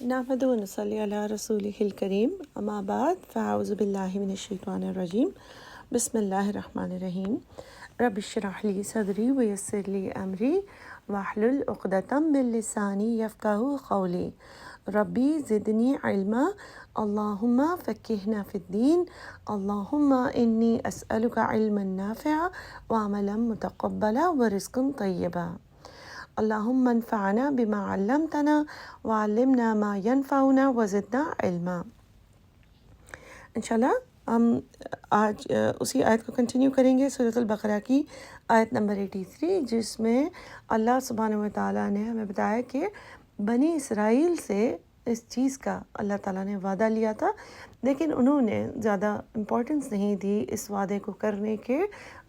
نحمد و نصلی علی رسولہ الکریم اما بعد فاعوذ باللہ من الشیطان الرجیم بسم اللہ الرحمن الرحیم رب اشرح لی صدری ویسر لی امری واحلل عقدۃ من لسانی یفقہوا قولی ربی زدنی علما اللہم فقہنا فی الدین اللہم انی اسألک علما نافعا وعملا متقبلا ورزقا طیبا اللہم انفعنا بما علمتنا وعلمنا ما ينفعنا وزدنا علما۔ انشاءاللہ ہم آج اسی آیت کو کنٹینیو کریں گے، سورۃ البقرہ کی آیت نمبر 83، جس میں اللہ سبحانہ و تعالیٰ نے ہمیں بتایا کہ بنی اسرائیل سے اس چیز کا اللہ تعالیٰ نے وعدہ لیا تھا، لیکن انہوں نے زیادہ امپورٹنس نہیں دی اس وعدے کو کرنے کے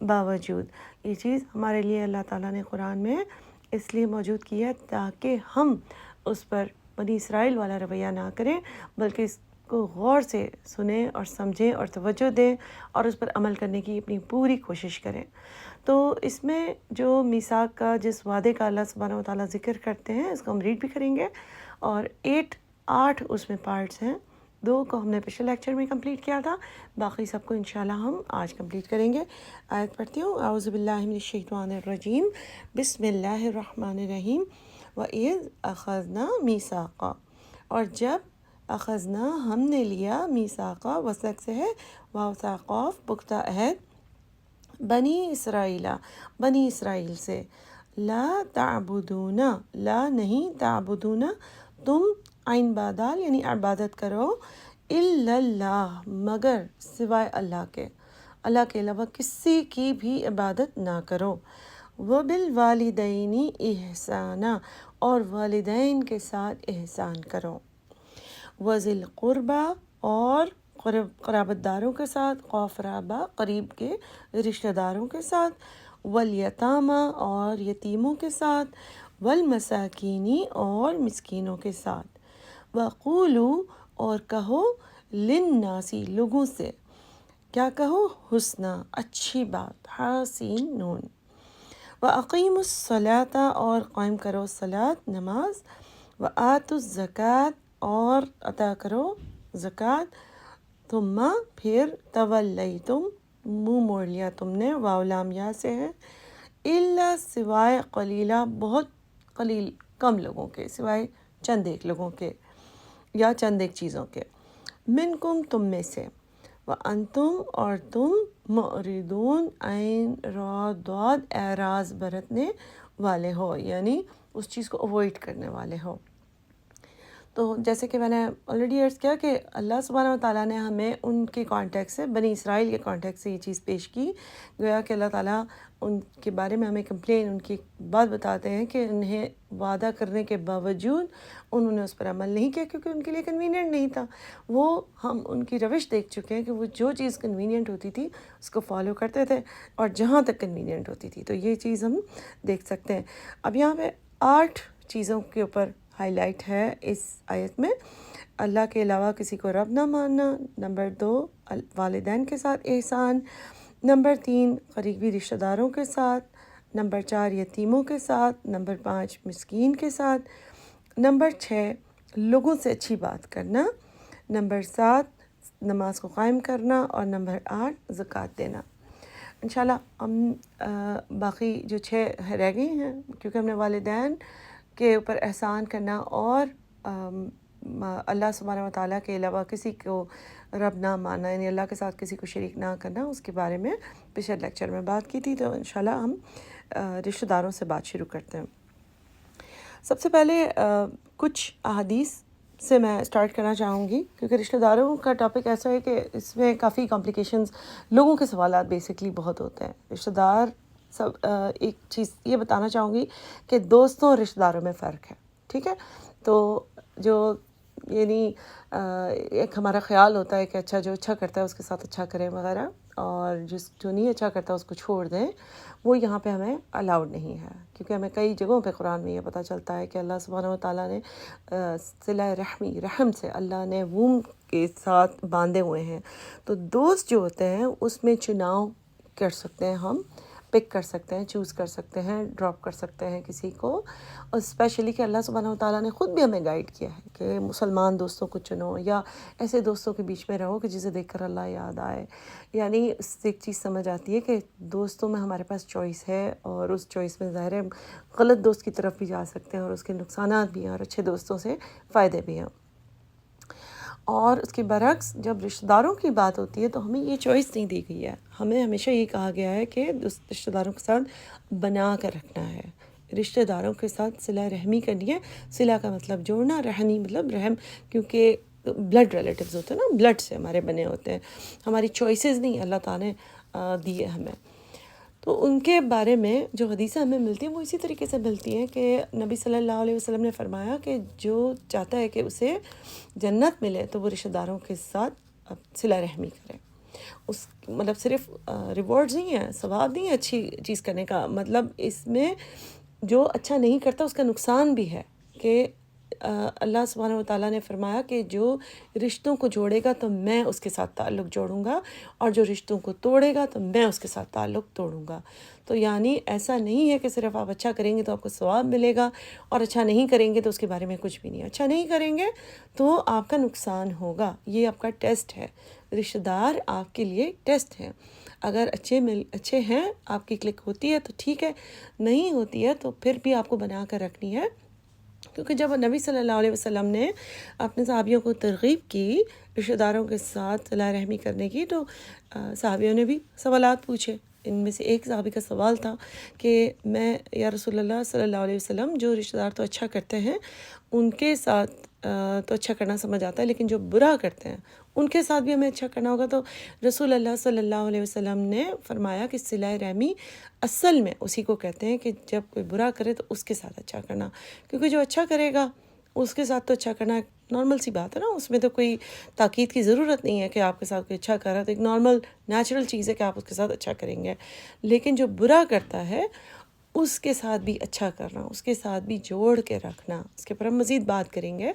باوجود۔ یہ چیز ہمارے لیے اللہ تعالیٰ نے قرآن میں اس لیے موجود کی ہے تاکہ ہم اس پر بنی اسرائیل والا رویہ نہ کریں، بلکہ اس کو غور سے سنیں اور سمجھیں اور توجہ دیں اور اس پر عمل کرنے کی اپنی پوری کوشش کریں۔ تو اس میں جو میثاق کا، جس وعدے کا اللہ سبحانہ و تعالیٰ ذکر کرتے ہیں، اس کو ہم ریڈ بھی کریں گے، اور 8 اس میں پارٹس ہیں۔ 2 کو ہم نے پچھلے لیکچر میں کمپلیٹ کیا تھا، باقی سب کو انشاءاللہ ہم آج کمپلیٹ کریں گے۔ آیت پڑھتی ہوں، اعوذ باللہ من الشیطان الرجیم، بسم اللہ الرحمن الرحیم۔ وَإِذْ أَخَذْنَا مِيثَاقًا، اور جب اخذنا ہم نے لیا، میثاقا وثق سے ہے، واثاقاف پختہ عہد، بنی اسرائیل بنی اسرائیل سے، لا تعبدون لا نہیں، تعبدون تم، عین بادال یعنی عبادت کرو، الا اللہ مگر سوائے اللہ کے، اللہ کے علاوہ کسی کی بھی عبادت نہ کرو، وبالوالدین احسانا اور والدین کے ساتھ احسان کرو، وذی القربی اور قرابت داروں کے ساتھ، قرابہ قریب کے رشتہ داروں کے ساتھ، والیتامی اور یتیموں کے ساتھ، والمساکین اور مسکینوں کے ساتھ، وقولوا اور کہو، للناس لوگوں سے، کیا کہو؟ حسنا اچھی بات، حسین نون، وَأَقِيمُوا الصَّلَاةَ اور قائم کرو صلاۃ نماز، وَآتُوا الزَّکاۃ اور عطا کرو زکوٰۃ، ثم پھر تولیتم منہ موڑ لیا تم نے، واو لام یا سے ہے، الا سوائے قلیلا بہت قلیل کم لوگوں کے، سوائے چند ایک لوگوں کے یا چند ایک چیزوں کے، منکم تم میں سے، وَأَنْتُمْ اور تم، معرضون عین را ضاد اعراض برتنے والے ہو، یعنی اس چیز کو اوائڈ کرنے والے ہو۔ تو جیسے کہ میں نے آلریڈی عرض کیا کہ اللہ سبحانہ و تعالیٰ نے ہمیں ان کے کانٹیکٹ سے، بنی اسرائیل کے کانٹیکٹ سے یہ چیز پیش کی، گویا کہ اللہ تعالیٰ ان کے بارے میں ہمیں کمپلین، ان کی بات بتاتے ہیں کہ انہیں وعدہ کرنے کے باوجود انہوں نے اس پر عمل نہیں کیا، کیونکہ ان کے لیے کنوینئنٹ نہیں تھا۔ وہ ہم ان کی روش دیکھ چکے ہیں کہ وہ جو چیز کنوینئنٹ ہوتی تھی اس کو فالو کرتے تھے، اور جہاں تک کنوینئنٹ ہوتی تھی، تو یہ چیز ہم دیکھ سکتے ہیں۔ اب یہاں پہ 8 چیزوں کے اوپر ہائی لائٹ ہے اس آیت میں۔ اللہ کے علاوہ کسی کو رب نہ ماننا، نمبر 2 والدین کے ساتھ احسان، نمبر 3 قریبی رشتہ داروں کے ساتھ، نمبر 4 یتیموں کے ساتھ، نمبر 5 مسکین کے ساتھ، نمبر 6 لوگوں سے اچھی بات کرنا، نمبر 7 نماز کو قائم کرنا، اور نمبر 8 زکوٰۃ دینا۔ انشاءاللہ ہم باقی جو 6 رہ گئی ہیں، کیونکہ ہم نے والدین کے اوپر احسان کرنا اور اللہ سبحانہ و تعالیٰ کے علاوہ کسی کو رب نہ ماننا، یعنی اللہ کے ساتھ کسی کو شریک نہ کرنا، اس کے بارے میں پچھلے لیکچر میں بات کی تھی۔ تو انشاءاللہ ہم رشتہ داروں سے بات شروع کرتے ہیں۔ سب سے پہلے کچھ احادیث سے میں اسٹارٹ کرنا چاہوں گی، کیونکہ رشتہ داروں کا ٹاپک ایسا ہے کہ اس میں کافی کمپلیکیشنز، لوگوں کے سوالات بیسکلی بہت ہوتے ہیں۔ رشتہ دار ایک چیز یہ بتانا چاہوں گی کہ دوستوں اور رشتہ داروں میں فرق ہے، ٹھیک ہے؟ تو جو یعنی ایک ہمارا خیال ہوتا ہے کہ اچھا جو اچھا کرتا ہے اس کے ساتھ اچھا کریں وغیرہ، اور جو نہیں اچھا کرتا اس کو چھوڑ دیں، وہ یہاں پہ ہمیں الاؤڈ نہیں ہے، کیونکہ ہمیں کئی جگہوں پہ قرآن میں یہ پتہ چلتا ہے کہ اللہ سبحانہ و تعالیٰ نے صلہ رحم سے اللہ نے ووم کے ساتھ باندھے ہوئے ہیں۔ تو دوست جو ہوتے ہیں اس میں چناؤ کر سکتے ہیں ہم پک کر سکتے ہیں، چوز کر سکتے ہیں، ڈراپ کر سکتے ہیں کسی کو. اور اسپیشلی کہ اللہ سبحانہ و تعالیٰ نے خود بھی ہمیں گائیڈ کیا ہے کہ مسلمان دوستوں کو چنو، یا ایسے دوستوں کے بیچ میں رہو کہ جسے دیکھ کر اللہ یاد آئے. یعنی اس سے ایک چیز سمجھ آتی ہے کہ دوستوں میں ہمارے پاس چوائس ہے، اور اس چوائس میں ظاہر ہے غلط دوست کی طرف بھی جا سکتے ہیں، اور اس کے نقصانات بھی ہیں، اور اچھے دوستوں سے فائدے بھی ہیں. اور اس کے برعکس جب رشتہ داروں کی بات ہوتی ہے تو ہمیں یہ چوائس نہیں دی گئی ہے. ہمیں ہمیشہ یہ کہا گیا ہے کہ رشتہ داروں کے ساتھ بنا کر رکھنا ہے، رشتہ داروں کے ساتھ صلہ رحمی کرنی ہے. صلہ کا مطلب جوڑنا، رحمی مطلب رحم، کیونکہ بلڈ ریلیٹیوز ہوتے ہیں نا، بلڈ سے ہمارے بنے ہوتے ہیں، ہماری چوائسیز نہیں اللہ تعالیٰ نے دی ہے ہمیں. تو ان کے بارے میں جو حدیثیں ہمیں ملتی ہیں وہ اسی طریقے سے ملتی ہیں کہ نبی صلی اللہ علیہ وسلم نے فرمایا کہ جو چاہتا ہے کہ اسے جنت ملے تو وہ رشتہ داروں کے ساتھ صلہ رحمی کرے. اس مطلب صرف ریوارڈز نہیں ہے، ثواب نہیں ہے اچھی چیز کرنے کا، مطلب اس میں جو اچھا نہیں کرتا اس کا نقصان بھی ہے. کہ اللہ سبحانہ و تعالیٰ نے فرمایا کہ جو رشتوں کو جوڑے گا تو میں اس کے ساتھ تعلق جوڑوں گا، اور جو رشتوں کو توڑے گا تو میں اس کے ساتھ تعلق توڑوں گا. تو یعنی ایسا نہیں ہے کہ صرف آپ اچھا کریں گے تو آپ کو ثواب ملے گا، اور اچھا نہیں کریں گے تو اس کے بارے میں کچھ بھی نہیں. اچھا نہیں کریں گے تو آپ کا نقصان ہوگا. یہ آپ کا ٹیسٹ ہے، رشتہ دار آپ کے لیے ٹیسٹ ہے. اگر اچھے ہیں، آپ کی کلک ہوتی ہے تو ٹھیک ہے، نہیں ہوتی ہے تو پھر بھی آپ کو بنا کر رکھنی ہے. کیونکہ جب نبی صلی اللہ علیہ وسلم نے اپنے صحابیوں کو ترغیب کی رشتہ داروں کے ساتھ صلہ رحمی کرنے کی، تو صحابیوں نے بھی سوالات پوچھے. ان میں سے ایک صحابی کا سوال تھا کہ میں یا رسول اللہ صلی اللہ علیہ وسلم، جو رشتہ دار تو اچھا کرتے ہیں ان کے ساتھ تو اچھا کرنا سمجھ آتا ہے، لیکن جو برا کرتے ہیں ان کے ساتھ بھی ہمیں اچھا کرنا ہوگا. تو رسول اللہ صلی اللہ علیہ وسلم نے فرمایا کہ صلہ رحمی اصل میں اسی کو کہتے ہیں کہ جب کوئی برا کرے تو اس کے ساتھ اچھا کرنا. کیونکہ جو اچھا کرے گا اس کے ساتھ تو اچھا کرنا نارمل سی بات ہے نا، اس میں تو کوئی تاکید کی ضرورت نہیں ہے کہ آپ کے ساتھ کوئی اچھا کر رہا ہے، تو ایک نارمل نیچرل چیز ہے کہ آپ اس کے ساتھ اچھا کریں گے. لیکن جو برا کرتا ہے اس کے ساتھ بھی اچھا کرنا، اس کے ساتھ بھی جوڑ کے رکھنا، اس کے پر ہم مزید بات کریں گے.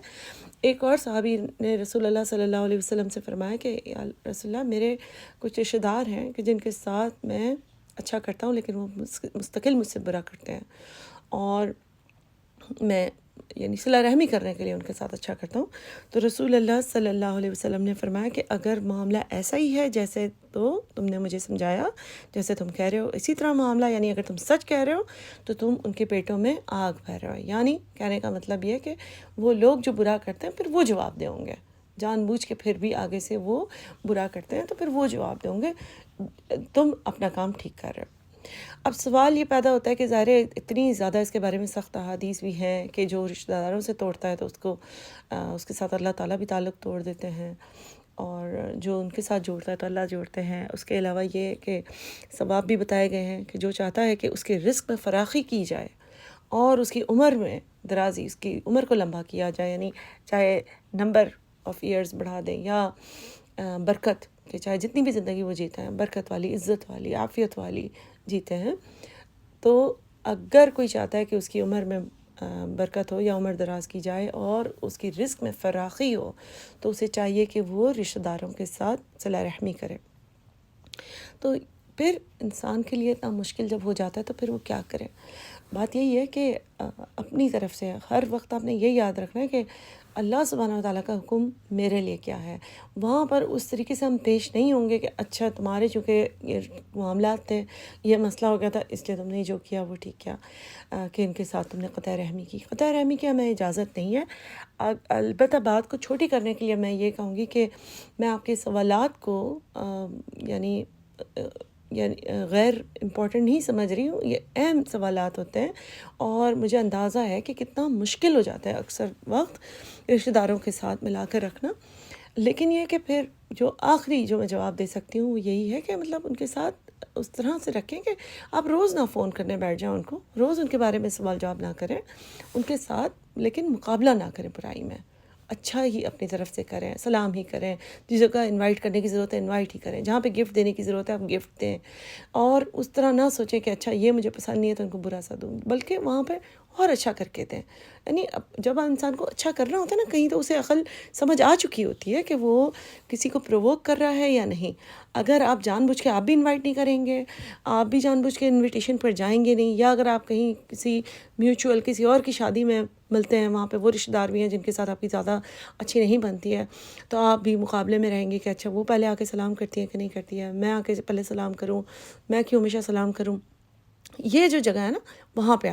ایک اور صحابی نے رسول اللہ صلی اللہ علیہ وسلم سے فرمایا کہ یا رسول اللہ، میرے کچھ رشتہ دار ہیں کہ جن کے ساتھ میں اچھا کرتا ہوں لیکن وہ مستقل مجھ سے برا کرتے ہیں، اور میں یعنی صلہ رحمی کرنے کے لیے ان کے ساتھ اچھا کرتا ہوں. تو رسول اللہ صلی اللہ علیہ وسلم نے فرمایا کہ اگر معاملہ ایسا ہی ہے جیسے تو تم نے مجھے سمجھایا، جیسے تم کہہ رہے ہو اسی طرح معاملہ، یعنی اگر تم سچ کہہ رہے ہو تو تم ان کے پیٹوں میں آگ بھر رہے ہو. یعنی کہنے کا مطلب یہ ہے کہ وہ لوگ جو برا کرتے ہیں پھر وہ جواب دیں گے، جان بوجھ کے پھر بھی آگے سے وہ برا کرتے ہیں تو پھر وہ جواب دیں گے، تم اپنا کام ٹھیک کر رہے ہو. اب سوال یہ پیدا ہوتا ہے کہ ظاہر اتنی زیادہ اس کے بارے میں سخت احادیث بھی ہیں کہ جو رشتہ داروں سے توڑتا ہے تو اس کے ساتھ اللہ تعالیٰ بھی تعلق توڑ دیتے ہیں، اور جو ان کے ساتھ جوڑتا ہے تو اللہ جوڑتے ہیں. اس کے علاوہ یہ کہ ثواب بھی بتائے گئے ہیں کہ جو چاہتا ہے کہ اس کے رزق میں فراخی کی جائے اور اس کی عمر میں درازی، اس کی عمر کو لمبا کیا جائے، یعنی چاہے نمبر آف ایئرز بڑھا دیں یا برکت، کہ چاہے جتنی بھی زندگی وہ جیتے ہیں برکت والی، عزت والی، عافیت والی جیتے ہیں. تو اگر کوئی چاہتا ہے کہ اس کی عمر میں برکت ہو یا عمر دراز کی جائے اور اس کی رزق میں فراخی ہو، تو اسے چاہیے کہ وہ رشتہ داروں کے ساتھ صلہ رحمی کرے. تو پھر انسان کے لیے اتنا مشکل جب ہو جاتا ہے تو پھر وہ کیا کرے؟ بات یہی ہے کہ اپنی طرف سے ہر وقت آپ نے یہ یاد رکھنا ہے کہ اللہ سبحانہ و تعالیٰ کا حکم میرے لیے کیا ہے. وہاں پر اس طریقے سے ہم پیش نہیں ہوں گے کہ اچھا تمہارے چونکہ یہ معاملات تھے، یہ مسئلہ ہو گیا تھا اس لیے تم نے جو کیا وہ ٹھیک کیا، کہ ان کے ساتھ تم نے قطع رحمی کی. قطع رحمی کی ہمیں اجازت نہیں ہے. البتہ بات کو چھوٹی کرنے کے لیے میں یہ کہوں گی کہ میں آپ کے سوالات کو یعنی غیر امپورٹنٹ نہیں سمجھ رہی ہوں، یہ اہم سوالات ہوتے ہیں، اور مجھے اندازہ ہے کہ کتنا مشکل ہو جاتا ہے اکثر وقت رشتہ داروں کے ساتھ ملا کر رکھنا. لیکن یہ کہ پھر جو آخری جو میں جواب دے سکتی ہوں وہ یہی ہے کہ مطلب ان کے ساتھ اس طرح سے رکھیں کہ آپ روز نہ فون کرنے بیٹھ جائیں، ان کو روز ان کے بارے میں سوال جواب نہ کریں ان کے ساتھ، لیکن مقابلہ نہ کریں برائی میں، اچھا ہی اپنی طرف سے کریں، سلام ہی کریں، جس جگہ انوائٹ کرنے کی ضرورت ہے انوائٹ ہی کریں، جہاں پہ گفٹ دینے کی ضرورت ہے آپ گفٹ دیں، اور اس طرح نہ سوچیں کہ اچھا یہ مجھے پسند نہیں ہے تو ان کو برا سا دوں، بلکہ وہاں پہ اور اچھا کر کے دیں. یعنی جب انسان کو اچھا کرنا ہوتا ہے نا کہیں، تو اسے عقل سمجھ آ چکی ہوتی ہے کہ وہ کسی کو پرووک کر رہا ہے یا نہیں. اگر آپ جان بوجھ کے آپ بھی انوائٹ نہیں کریں گے، آپ بھی جان بوجھ کے انویٹیشن پر جائیں گے نہیں، یا اگر آپ کہیں کسی میوچول کسی اور کی شادی میں ملتے ہیں، وہاں پہ وہ رشتہ دار بھی ہیں جن کے ساتھ آپ کی زیادہ اچھی نہیں بنتی ہے، تو آپ بھی مقابلے میں رہیں گے کہ اچھا وہ پہلے آ کے سلام کرتی ہے کہ نہیں کرتی ہے، میں آ کے پہلے سلام کروں، میں کیوں ہمیشہ سلام کروں. یہ جو جگہ ہے نا، وہاں پہ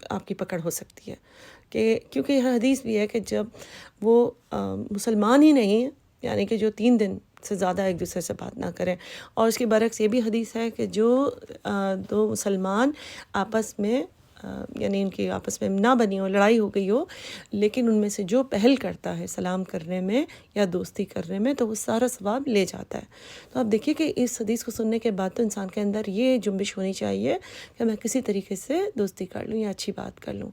آپ کی پکڑ ہو سکتی ہے. کہ کیونکہ یہ حدیث بھی ہے کہ جب وہ مسلمان ہی نہیں ہیں، یعنی کہ جو 3 دن سے زیادہ ایک دوسرے سے بات نہ کریں. اور اس کے برعکس یہ بھی حدیث ہے کہ جو 2 مسلمان آپس میں یعنی ان کی آپس میں نہ بنی ہو، لڑائی ہو گئی ہو، لیکن ان میں سے جو پہل کرتا ہے سلام کرنے میں یا دوستی کرنے میں، تو وہ سارا ثواب لے جاتا ہے. تو آپ دیکھیے کہ اس حدیث کو سننے کے بعد تو انسان کے اندر یہ جنبش ہونی چاہیے کہ میں کسی طریقے سے دوستی کر لوں یا اچھی بات کر لوں.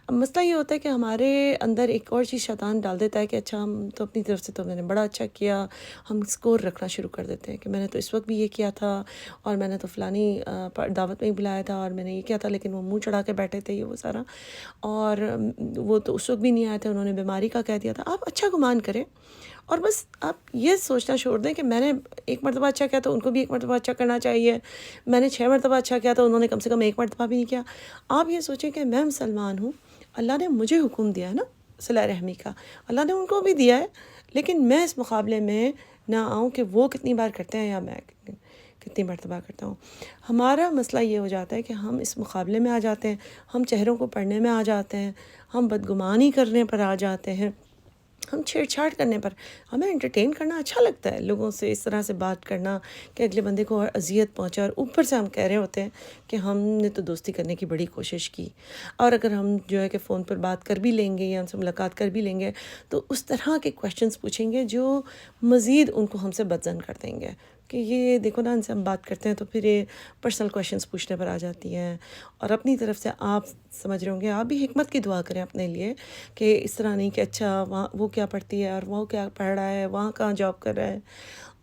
اب مسئلہ یہ ہوتا ہے کہ ہمارے اندر ایک اور چیز شیطان ڈال دیتا ہے کہ اچھا ہم تو اپنی طرف سے تو میں نے بڑا اچھا کیا، ہم سکور رکھنا شروع کر دیتے ہیں کہ میں نے تو اس وقت بھی یہ کیا تھا، اور میں نے تو فلانی دعوت میں ہی بلایا تھا، اور میں نے یہ کیا تھا، لیکن وہ منہ چڑھا کے بیٹھے تھے، یہ وہ سارا، اور وہ تو اس وقت بھی نہیں آئے تھے، انہوں نے بیماری کا کہہ دیا تھا. آپ اچھا گمان کریں، اور بس آپ یہ سوچنا چھوڑ دیں کہ میں نے 1 مرتبہ اچھا کیا تو ان کو بھی 1 مرتبہ اچھا کرنا چاہیے، میں نے 6 مرتبہ اچھا کیا تو انہوں نے کم سے کم 1 مرتبہ بھی نہیں کیا. آپ یہ سوچیں کہ میں مسلمان ہوں، اللہ نے مجھے حکم دیا ہے نا صلہ رحمی کا، اللہ نے ان کو بھی دیا ہے، لیکن میں اس مقابلے میں نہ آؤں کہ وہ کتنی بار کرتے ہیں یا میں کتنی مرتبہ کرتا ہوں. ہمارا مسئلہ یہ ہو جاتا ہے کہ ہم اس مقابلے میں آ جاتے ہیں، ہم چہروں کو پڑھنے میں آ جاتے ہیں، ہم بدگمانی کرنے پر آ جاتے ہیں، ہم چھیڑ چھاڑ کرنے پر. ہمیں انٹرٹین کرنا اچھا لگتا ہے، لوگوں سے اس طرح سے بات کرنا کہ اگلے بندے کو اور اذیت پہنچا، اور اوپر سے ہم کہہ رہے ہوتے ہیں کہ ہم نے تو دوستی کرنے کی بڑی کوشش کی. اور اگر ہم جو ہے کہ فون پر بات کر بھی لیں گے یا ان سے ملاقات کر بھی لیں گے، تو اس طرح کے کویشچنس پوچھیں گے جو مزید ان کو ہم سے بدظن کر دیں گے کہ یہ دیکھو نا، ان سے ہم بات کرتے ہیں تو پھر یہ پرسنل کویشچنس پوچھنے پر آ جاتی ہیں. اور اپنی طرف سے آپ سمجھ رہے ہوں گے، آپ بھی حکمت کی دعا کریں اپنے لیے کہ اس طرح نہیں کہ اچھا وہاں وہ کیا پڑھتی ہے، اور وہ کیا پڑھ رہا ہے، وہاں کہاں جاب کر رہا ہے،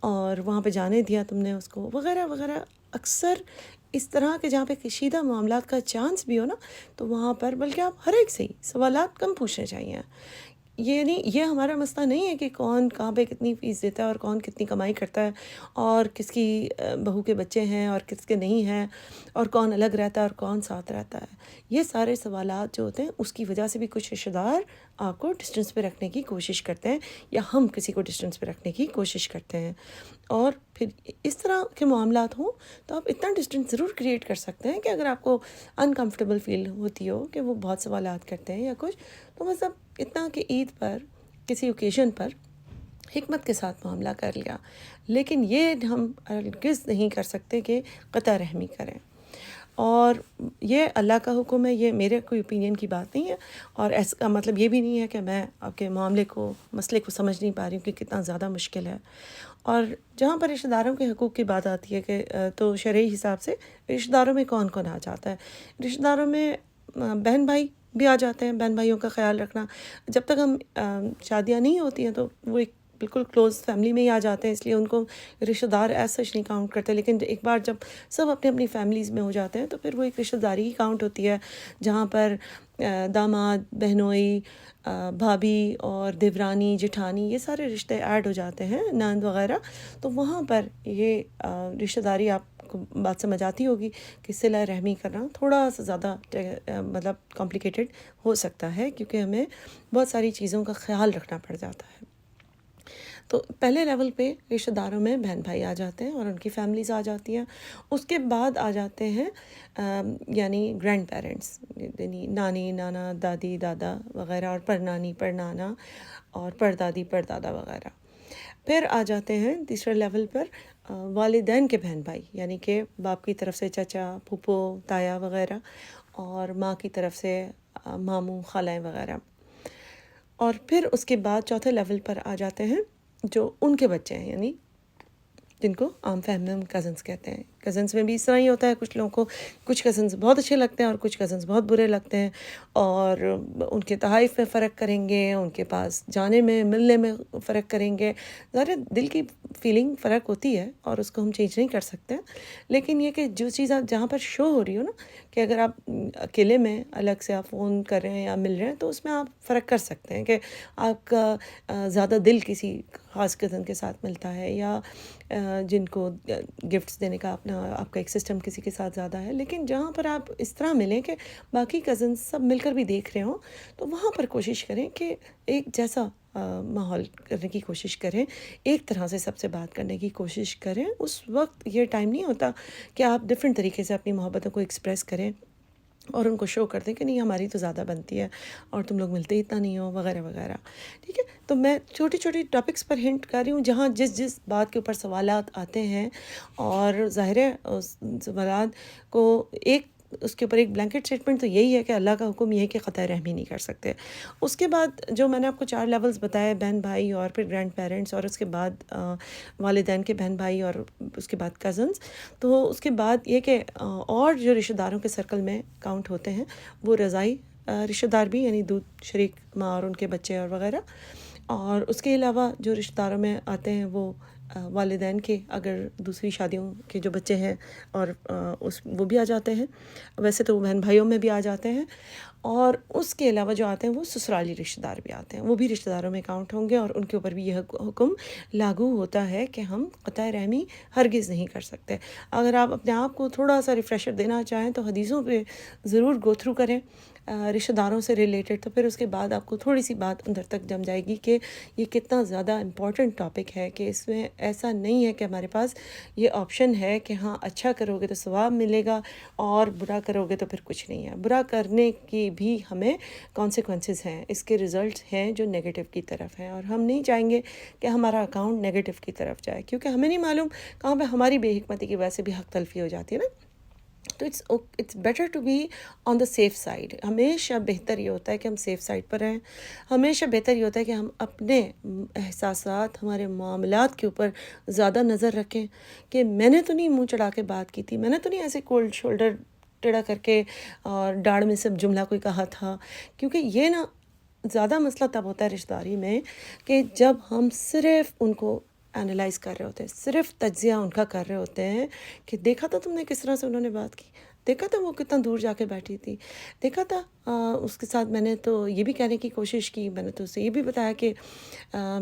اور وہاں پہ جانے دیا تم نے اس کو، وغیرہ وغیرہ. اکثر اس طرح کے جہاں پہ کشیدہ معاملات کا چانس بھی ہو نا، تو وہاں پر بلکہ آپ ہر ایک سے ہی سوالات کم پوچھنے چاہیے. یہ نہیں، یہ ہمارا مسئلہ نہیں ہے کہ کون کہاں پہ کتنی فیس دیتا ہے اور کون کتنی کمائی کرتا ہے، اور کس کی بہو کے بچے ہیں اور کس کے نہیں ہیں، اور کون الگ رہتا ہے اور کون ساتھ رہتا ہے. یہ سارے سوالات جو ہوتے ہیں اس کی وجہ سے بھی کچھ رشتہ دار آپ کو ڈسٹنس پہ رکھنے کی کوشش کرتے ہیں، یا ہم کسی کو ڈسٹنس پہ رکھنے کی کوشش کرتے ہیں. اور پھر اس طرح کے معاملات ہوں تو آپ اتنا ڈسٹنس ضرور کریٹ کر سکتے ہیں کہ اگر آپ کو انکمفرٹیبل فیل ہوتی ہو کہ وہ بہت سوالات کرتے ہیں یا کچھ، تو مطلب اتنا کہ عید پر کسی اوکیزن پر حکمت کے ساتھ معاملہ کر لیا. لیکن یہ ہم ہرگز نہیں کر سکتے کہ قطع رحمی کریں. اور یہ اللہ کا حکم ہے، یہ میرے کوئی اوپینین کی بات نہیں ہے. اور اس کا مطلب یہ بھی نہیں ہے کہ میں آپ کے معاملے کو، مسئلے کو سمجھ نہیں پا رہی ہوں کہ کتنا زیادہ مشکل ہے. اور جہاں پر رشتہ داروں کے حقوق کی بات آتی ہے کہ تو شرعی حساب سے رشتہ داروں میں کون کون آ جاتا ہے؟ رشتہ داروں میں بہن بھائی بھی آ جاتے ہیں. بہن بھائیوں کا خیال رکھنا، جب تک ہم شادیاں نہیں ہوتی ہیں تو وہ ایک بالکل کلوز فیملی میں ہی آ جاتے ہیں، اس لیے ان کو رشتہ دار ایز سچ نہیں کاؤنٹ کرتے. لیکن ایک بار جب سب اپنی اپنی فیملیز میں ہو جاتے ہیں تو پھر وہ ایک رشتہ داری ہی کاؤنٹ ہوتی ہے، جہاں پر داماد، بہنوئی، بھابھی اور دیورانی، جٹھانی، یہ سارے رشتے ایڈ ہو جاتے ہیں، نند وغیرہ. تو وہاں پر یہ رشتہ داری آپ کو بات سمجھ آتی ہوگی کہ صلہ رحمی کرنا تھوڑا سا زیادہ مطلب کمپلیکیٹڈ ہو سکتا ہے، کیونکہ ہمیں بہت ساری چیزوں کا خیال رکھنا پڑ جاتا ہے. تو پہلے لیول پہ رشتہ داروں میں بہن بھائی آ جاتے ہیں اور ان کی فیملیز آ جاتی ہیں. اس کے بعد آ جاتے ہیں یعنی گرینڈ پیرنٹس، یعنی نانی، نانا، دادی، دادا وغیرہ، اور پڑنانی، پڑنانا، اور پردادی، پردادا وغیرہ. پھر آ جاتے ہیں تیسرے لیول پر والدین کے بہن بھائی، یعنی کہ باپ کی طرف سے چچا، پھوپھو، تایا وغیرہ، اور ماں کی طرف سے ماموں، خالائیں وغیرہ. اور پھر اس کے بعد چوتھے لیول پر آ جاتے ہیں جو ان کے بچے ہیں، یعنی جن کو عام فہم میں ہم کزنس کہتے ہیں. کزنس میں بھی اس طرح ہی ہوتا ہے، کچھ لوگوں کو کچھ کزنس بہت اچھے لگتے ہیں اور کچھ کزنس بہت برے لگتے ہیں، اور ان کے تحائف میں فرق کریں گے، ان کے پاس جانے میں، ملنے میں فرق کریں گے. ظاہر دل کی فیلنگ فرق ہوتی ہے اور اس کو ہم چینج نہیں کر سکتے. لیکن یہ کہ جو چیز جہاں پر شو ہو رہی ہو نا کہ کہ اگر آپ اکیلے میں الگ سے آپ فون کر رہے ہیں یا مل رہے ہیں تو اس میں آپ فرق کر سکتے ہیں کہ آپ کا زیادہ دل کسی خاص کزن کے ساتھ ملتا ہے یا جن کو گفٹس دینے کا اپنا آپ کا ایک سسٹم کسی کے ساتھ زیادہ ہے. لیکن جہاں پر آپ اس طرح ملیں کہ باقی کزنس سب مل کر بھی دیکھ رہے ہوں تو وہاں پر کوشش کریں کہ ایک جیسا ماحول کرنے کی کوشش کریں, ایک طرح سے سب سے بات کرنے کی کوشش کریں. اس وقت یہ ٹائم نہیں ہوتا کہ آپ ڈفرینٹ طریقے سے اپنی محبتوں کو ایکسپریس کریں اور ان کو شو کر دیں کہ نہیں ہماری تو زیادہ بنتی ہے اور تم لوگ ملتے اتنا نہیں ہو وغیرہ وغیرہ. ٹھیک ہے, تو میں چھوٹی چھوٹی ٹاپکس پر ہنٹ کر رہی ہوں جہاں جس بات کے اوپر سوالات آتے ہیں, اور ظاہر ہے اس سوالات کو ایک اس کے اوپر ایک بلینکٹ اسٹیٹمنٹ تو یہی ہے کہ اللہ کا حکم یہ ہے کہ قطع رحمی نہیں کر سکتے. اس کے بعد جو میں نے آپ کو 4 لیولز بتائے, بہن بھائی اور پھر گرینڈ پیرنٹس اور اس کے بعد والدین کے بہن بھائی اور اس کے بعد کزنس, تو اس کے بعد یہ کہ اور جو رشتہ داروں کے سرکل میں کاؤنٹ ہوتے ہیں وہ رضائی رشتہ دار بھی, یعنی دودھ شریک ماں اور ان کے بچے اور وغیرہ. اور اس کے علاوہ جو رشتہ داروں میں آتے ہیں وہ والدین کے اگر دوسری شادیوں کے جو بچے ہیں اور وہ بھی آ جاتے ہیں. ویسے تو وہ بہن بھائیوں میں بھی آ جاتے ہیں. اور اس کے علاوہ جو آتے ہیں وہ سسرالی رشتہ دار بھی آتے ہیں, وہ بھی رشتہ داروں میں کاؤنٹ ہوں گے اور ان کے اوپر بھی یہ حکم لاگو ہوتا ہے کہ ہم قطع رحمی ہرگز نہیں کر سکتے. اگر آپ اپنے آپ کو تھوڑا سا ریفریشر دینا چاہیں تو حدیثوں پہ ضرور گو تھرو کریں رشتہ داروں سے ریلیٹڈ, تو پھر اس کے بعد آپ کو تھوڑی سی بات اندر تک جم جائے گی کہ یہ کتنا زیادہ امپورٹنٹ ٹاپک ہے, کہ اس میں ایسا نہیں ہے کہ ہمارے پاس یہ آپشن ہے کہ ہاں اچھا کرو گے تو ثواب ملے گا اور برا کرو گے تو پھر کچھ نہیں ہے. برا کرنے کی بھی ہمیں کانسیکوینسز ہیں, اس کے ریزلٹس ہیں جو نیگیٹو کی طرف ہیں, اور ہم نہیں چاہیں گے کہ ہمارا اکاؤنٹ نیگیٹو کی طرف جائے, کیونکہ ہمیں نہیں معلوم کہاں پہ ہماری بے حکمتی کی وجہ سے بھی حق تلفی ہو جاتی ہے نا. تو it's better to be on the safe side. ہمیشہ بہتر یہ ہوتا ہے کہ ہم سیف سائڈ پر رہیں. ہمیشہ بہتر یہ ہوتا ہے کہ ہم اپنے احساسات, ہمارے معاملات کے اوپر زیادہ نظر رکھیں کہ میں نے تو نہیں منہ چڑھا کے بات کی تھی, میں نے تو نہیں ایسے کولڈ شولڈر ٹیڑھا کر کے اور ڈاڑھ میں سے جملہ کوئی کہا تھا. کیونکہ یہ نا زیادہ مسئلہ تب ہوتا ہے رشتہ داری میں کہ جب ہم صرف ان کو انالائز کر رہے ہوتے ہیں, صرف تجزیہ ان کا کر رہے ہوتے ہیں کہ دیکھا تھا تم نے کس طرح سے انہوں نے بات کی, دیکھا تھا وہ کتنا دور جا کے بیٹھی تھی, دیکھا تھا اس کے ساتھ میں نے تو یہ بھی کہنے کی کوشش کی, میں نے تو اسے یہ بھی بتایا کہ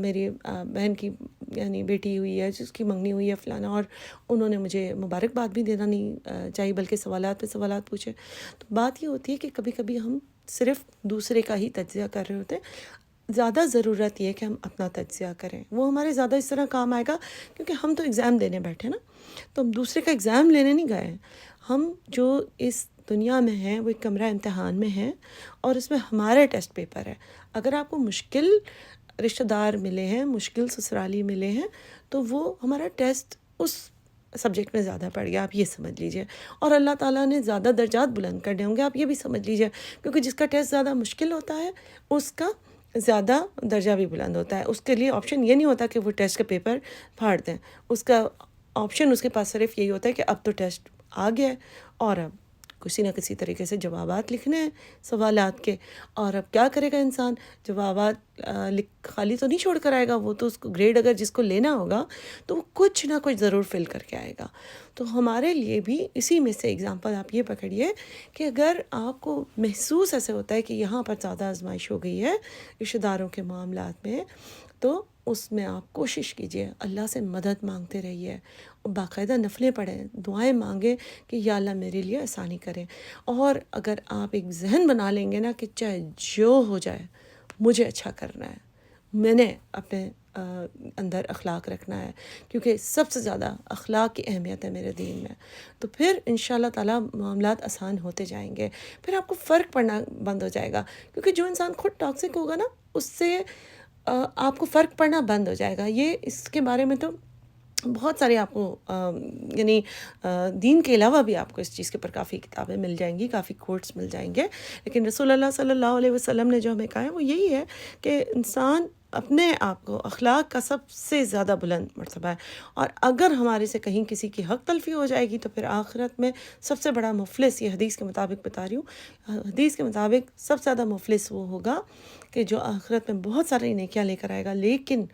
میری بہن کی یعنی بیٹی ہوئی ہے جس کی منگنی ہوئی ہے فلانا, اور انہوں نے مجھے مبارکباد بھی دینا نہیں چاہیے بلکہ سوالات پہ سوالات پوچھے. تو بات یہ ہوتی ہے کہ کبھی کبھی ہم صرف دوسرے کا ہی تجزیہ کر رہے ہوتے ہیں. زیادہ ضرورت یہ ہے کہ ہم اپنا تجزیہ کریں, وہ ہمارے زیادہ اس طرح کام آئے گا کیونکہ ہم تو ایگزام دینے بیٹھے نا, تو ہم دوسرے کا ایگزام لینے نہیں گئے ہیں. ہم جو اس دنیا میں ہیں وہ ایک کمرہ امتحان میں ہیں اور اس میں ہمارا ٹیسٹ پیپر ہے. اگر آپ کو مشکل رشتہ دار ملے ہیں, مشکل سسرالی ملے ہیں, تو وہ ہمارا ٹیسٹ اس سبجیکٹ میں زیادہ پڑ گیا, آپ یہ سمجھ لیجئے. اور اللہ تعالیٰ نے زیادہ درجات بلند کرنے ہوں گے, آپ یہ بھی سمجھ لیجئے, کیونکہ جس کا ٹیسٹ زیادہ مشکل ہوتا ہے اس کا زیادہ درجہ بھی بلند ہوتا ہے. اس کے لیے آپشن یہ نہیں ہوتا کہ وہ ٹیسٹ کا پیپر پھاڑ دیں, اس کا آپشن اس کے پاس صرف یہی ہوتا ہے کہ اب تو ٹیسٹ آ گیا ہے اور اب کسی نہ کسی طریقے سے جوابات لکھنے ہیں سوالات کے. اور اب کیا کرے گا انسان, جوابات خالی تو نہیں چھوڑ کر آئے گا, وہ تو اس کو گریڈ اگر جس کو لینا ہوگا تو وہ کچھ نہ کچھ ضرور فل کر کے آئے گا. تو ہمارے لیے بھی اسی میں سے اگزامپل آپ یہ پکڑیے کہ اگر آپ کو محسوس ایسے ہوتا ہے کہ یہاں پر زیادہ آزمائش ہو گئی ہے رشتہ داروں کے معاملات میں, تو اس میں آپ کوشش کیجئے, اللہ سے مدد مانگتے رہیے, باقاعدہ نفلیں پڑھیں, دعائیں مانگیں کہ یا اللہ میرے لیے آسانی کریں. اور اگر آپ ایک ذہن بنا لیں گے نا کہ چاہے جو ہو جائے مجھے اچھا کرنا ہے, میں نے اپنے اندر اخلاق رکھنا ہے, کیونکہ سب سے زیادہ اخلاق کی اہمیت ہے میرے دین میں, تو پھر انشاءاللہ تعالیٰ معاملات آسان ہوتے جائیں گے. پھر آپ کو فرق پڑنا بند ہو جائے گا, کیونکہ جو انسان خود ٹاکسک ہوگا نا اس سے آپ کو فرق پڑنا بند ہو جائے گا. یہ اس کے بارے میں تو بہت سارے آپ کو یعنی دین کے علاوہ بھی آپ کو اس چیز کے پر کافی کتابیں مل جائیں گی, کافی کوٹس مل جائیں گے. لیکن رسول اللہ صلی اللہ علیہ وسلم نے جو ہمیں کہا ہے وہ یہی ہے کہ انسان اپنے آپ کو اخلاق کا سب سے زیادہ بلند مرتبہ ہے, اور اگر ہمارے سے کہیں کسی کی حق تلفی ہو جائے گی تو پھر آخرت میں سب سے بڑا مفلس, یہ حدیث کے مطابق بتا رہی ہوں, حدیث کے مطابق سب سے زیادہ مفلس وہ ہوگا کہ جو آخرت میں بہت ساری نیکیاں لے کر آئے گا, لیکن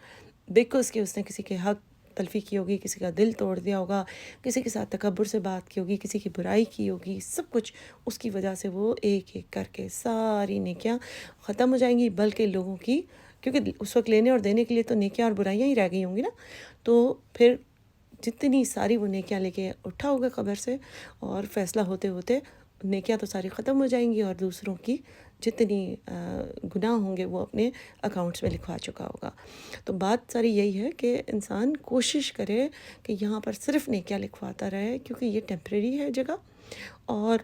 بیکاز کہ اس نے کسی کے حق تلفی کی ہوگی، کسی کا دل توڑ دیا ہوگا، کسی کے ساتھ تکبر سے بات کی ہوگی، کسی کی برائی کی ہوگی، سب کچھ اس کی وجہ سے وہ ایک ایک کر کے ساری نیکیاں ختم ہو جائیں گی، بلکہ لوگوں کی، کیونکہ اس وقت لینے اور دینے کے لیے تو نیکیاں اور برائیاں ہی رہ گئی ہوں گی نا، تو پھر جتنی ساری وہ نیکیاں لے کے اٹھا ہوگا قبر سے، اور فیصلہ ہوتے ہوتے نیکیاں تو ساری ختم ہو جائیں گی، اور دوسروں کی جتنی گناہ ہوں گے وہ اپنے اکاؤنٹس میں لکھوا چکا ہوگا۔ تو بات ساری یہی ہے کہ انسان کوشش کرے کہ یہاں پر صرف نیکیاں لکھواتا رہے، کیونکہ یہ ٹیمپریری ہے جگہ، اور